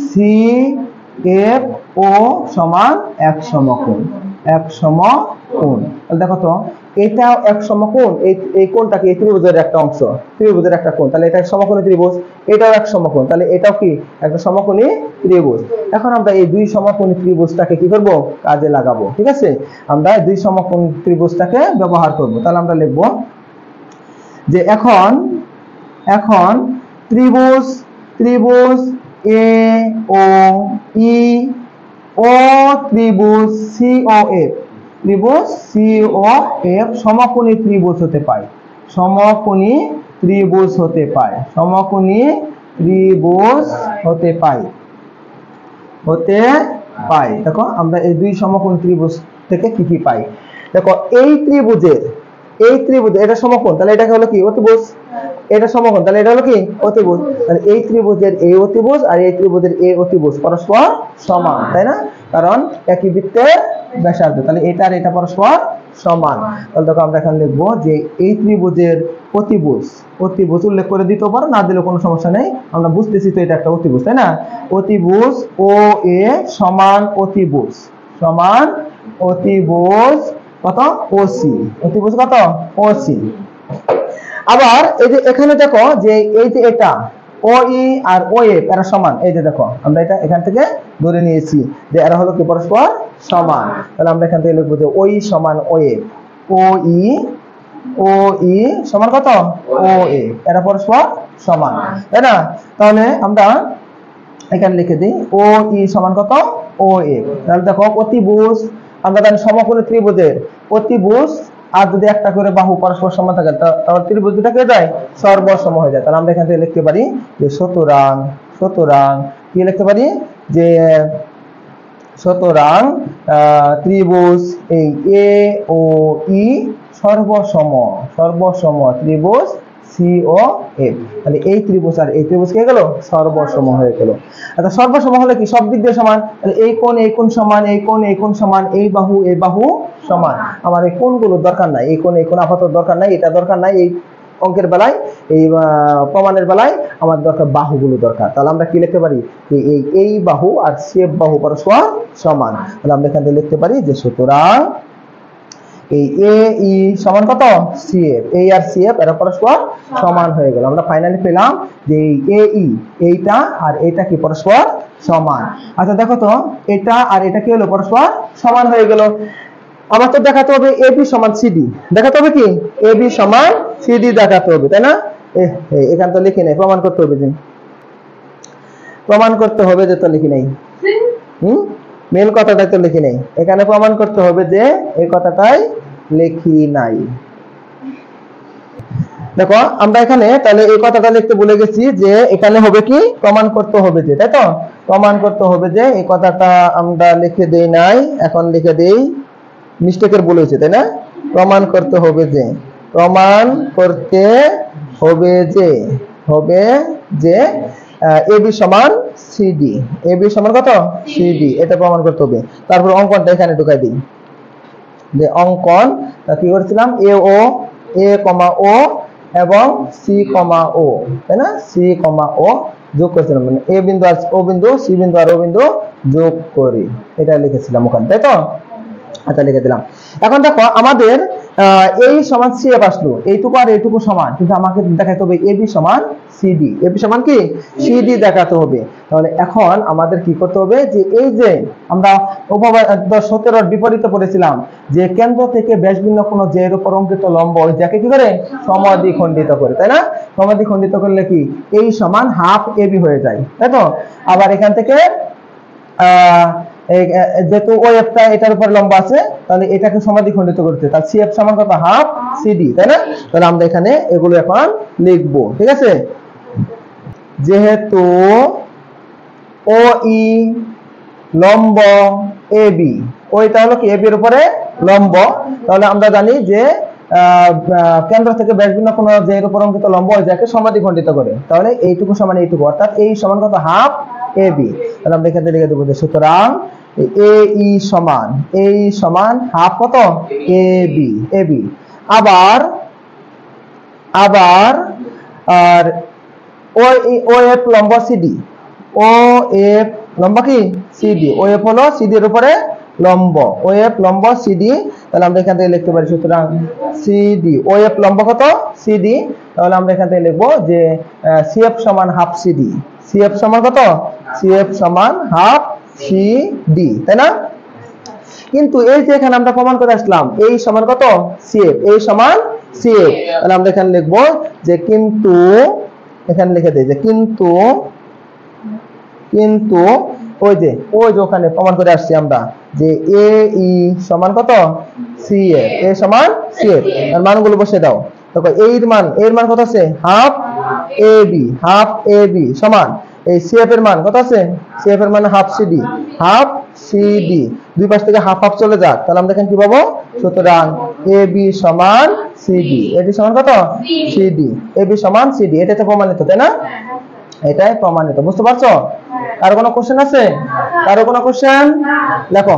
সি এফ ও সমান এক সমকোণ। তাহলে দেখো তো, এটাও এক সমকোণ, এই কোণটাকে এই ত্রিভুজের একটা অংশ, ত্রিভুজের একটা কোণ, তাহলে এটা সমকোণী ত্রিভুজ, এটাও এক সমকোণ, তাহলে এটাও কি একটা সমকোণী ত্রিভুজ। এখন আমরা এই দুই সমকোণী ত্রিভুজটাকে কি করব, কাজে লাগাবো। ঠিক আছে, আমরা দুই সমকোণী ত্রিভুজটাকে ব্যবহার করব। তাহলে আমরা লিখব যে এখন ত্রিভুজ এ ও ই ও ত্রিভুজ সি ও এফ, সমকোণী ত্রিভুজ হতে পায়, দেখো আমরা এই দুই সমকোণী ত্রিভুজ থেকে কি কি পাই। দেখো এই ত্রিভুজের এটা সমকোণ, তাহলে এটা হলো কি অতিভুজ, এটা সমকোণ, তাহলে এটা হলো কি অতিভুজ। তাহলে এই ত্রিভুজের এই অতিভুজ আর এই ত্রিভুজের এই অতিভুজ পরস্পর সমান, তাই না? কারণ একই বৃত্তের ব্যাসার্ধ, তাহলে এটা আর এটা পরস্পর সমান। তাহলে দেখো আমরা এখানে লিখবো যে এই ত্রিভুজের অতিভুজ উল্লেখ করে দিতে পারো, না দিলেও কোনো সমস্যা নেই, আমরা বুঝতেছি তো এটা একটা অতিভুজ, তাই না? অতিভুজ ও এ সমান অতিভুজ কত ওসি, অতিভুজ কত ওসি। আবার এই যে এখানে দেখো যে এই যে এটা ও ই আর ও এফ এরা সমান, এই যে দেখো আমরা এটা এখান থেকে ধরে নিয়েছি যে এরা হলো কি পরস্পর সমান। তাহলে আমরা এখান থেকে লিখবো যে ও ই সমান ও এফ, ও ই সমান কত ও এফ, এরা পরস্পর সমান, তাই না? তাহলে আমরা এখানে লিখে দিই ও ই সমান কত ও এফ। তাহলে দেখো অতিভুজ, আমরা জানি সমকোণী ত্রিভুজের অতিভুজ আর যদি একটা করে বাহু পরস্পর সমান থাকে তাহলে ত্রিভুজ দুটা কে যায় সর্বসম হয়ে যায়। তাহলে আমরা এখান থেকে লিখতে পারি যে সুতরাং কি লিখতে পারি যে সুতরাং ত্রিভুজ এই এ ও ই সর্বসম ত্রিভুজ সি ও এফ, তাহলে এই ত্রিভুজ আর এই ত্রিভুজ কে গেল সর্বসম হয়ে গেল। আচ্ছা সর্বসম হলে কি সব দিক দিয়ে সমান, তাহলে এই কোণ সমান, এই কোণ সমান, এই বাহু সমান। আমার এই কোণগুলোর দরকার নাই, এই কোণ আপাতত দরকার নাই, এটা দরকার নাই এই অঙ্কের বেলায়, এই প্রমাণের বেলায় আমার দরকার বাহুগুলো দরকার। তাহলে আমরা কি লিখতে পারি যে এই বাহু আর সিএফ বাহু পরস্পর সমান। তাহলে আমরা এখান থেকে লিখতে পারি যে সুতরাং এই এ ই সমান কত সিএফ, এই আর সিএফ এরা পরস্পর সমান হয়ে গেল। আমরা ফাইনালি পেলাম যে এ ই এইটা আর এইটা কি পরস্পর সমান। আচ্ছা দেখো তো এটা আর এটা কি হলো পরস্পর সমান হয়ে গেল। আমার তো দেখাতে হবে এবি সমান সিডি, দেখাতে হবে কি এবি সমান সিডি দেখাতে হবে, তাই না? এখান তো লিখে নেই, প্রমাণ করতে হবে যে প্রমাণ করতে হবে যে তো লিখি নেই, মেন কথাটাই তো লিখি নেই, এখানে প্রমাণ করতে হবে যে এই কথাটাই লিখি নাই। দেখো আমরা এখানে তাহলে এই কথাটা লিখতে ভুলে গেছি যে এখানে হবে কি প্রমাণ করতে হবে যে, তাই তো প্রমাণ করতে হবে যে এই কথাটা আমরা লিখে দেই নাই, এখন লিখে দেই, মিস্টেকের ভুল হয়েছে তাই না? প্রমাণ করতে হবে যে, প্রমাণ করতে হবে যে এবি সমান সিডি, এবি সমান কত সিডি, এটা প্রমাণ করতে হবে। তারপর অঙ্কনটা এখানে ঢুকাই দিই যে অঙ্কন কি করেছিলাম এ ও এ কমা ও এবং সি কমা ও, তাই না? সি কমা ও যোগ করেছিলাম, মানে এ বিন্দু আর ও বিন্দু, সি বিন্দু আর ও বিন্দু যোগ করি, এটা লিখেছিলাম ওখানে, তাই তো? আচ্ছা লিখে দিলাম। এখন দেখো আমাদের এই সমান সিএফ আসলো, এইটুকু আর এইটুকু সমান, কিন্তু আমাকে দেখাতে হবে এবি সমান সিডি, এবি সমান কি সিডি দেখাতে হবে। তাহলে এখন আমাদের কি করতে হবে যে এই যে আমরা 17 বিপরীতে পড়েছিলাম যে কেন্দ্র থেকে ব্যাসভিন্ন কোন যে এর উপর অঙ্কিত লম্ব যাকে কি করে সমদ্বিখণ্ডিত করে, তাই না? সমদ্বিখণ্ডিত করলে কি এই সমান হাফ এবি হয়ে যায়, তাই তো? আবার এখান থেকে যেহেতু ওএফটা এটার উপর লম্বা আছে তাহলে এটাকে সমদ্বিখণ্ডিত করতে, তাহলে সিএফ সমান কত হাফ সিডি, তাই না? তাহলে আমরা এখানে এগুলো এখন লিখবো, ঠিক আছে? যেহেতু ও ই লম্ব এবি, ওইটা হলো কি এবি এর উপরে লম্ব, তাহলে আমরা জানি যে কেন্দ্র থেকে ব্যাসভিন্ন কোন যে এর উপর অঙ্কিত লম্ব যাকে সমদ্বিখণ্ডিত করে, তাহলে এইটুকু সমান এইটুকু, অর্থাৎ এই সমান কত হাফ এবি। তাহলে আমরা এখানে লিখে দেবো যে সুতরাং এ ই সমান হাফ কত এবি, এবি। আবার আর ও এফ লম্ব সিডি, ও এফ লম্ব কি সিডি, ও এফ হলো সিডি এর উপরে লম্ব, ও এফ লম্ব সিডি। তাহলে আমরা এখান থেকে লিখতে পারি সুতরাং সিডি, ও এফ লম্ব কত সিডি, তাহলে আমরা এখান থেকে লিখবো যে সিএফ সমান হাফ সিডি, সিএফ সমান কত সিএফ সমান হাফ সিডি, তাই না? কিন্তু এই যে এখানে আমরা প্রমাণ করে আসলাম এই সমান কত সিএফ, এই সমান সিএফ, তাহলে আমরা এখানে লিখবো যে কিন্তু, এখানে লিখে দেই যে কিন্তু ওই যে ওখানে প্রমাণ করে আসছি আমরা যে এ ই সমান কত সিএফ, এ সমান সিএফ, এর মানগুলো বসে দাও। দেখো এর মান কত আছে হাফ এবি সমান এই সিএফ এর মান কত আছে, সিএফ এর মান হাফ সিডি, দুই পাশ থেকে হাফ হাফ চলে যাক, তাহলে আমরা এখানে কি পাবো সুতরাং এবি সমান সিডি, এবি সমান কত সিডি, এবি সমান সিডি, এটা তো প্রমাণিত, তাই না? এটাই প্রমাণিত, বুঝতে পারছো? কারো কোনো কোশ্চেন আছে? কারো কোনো কোশ্চেন লেখো।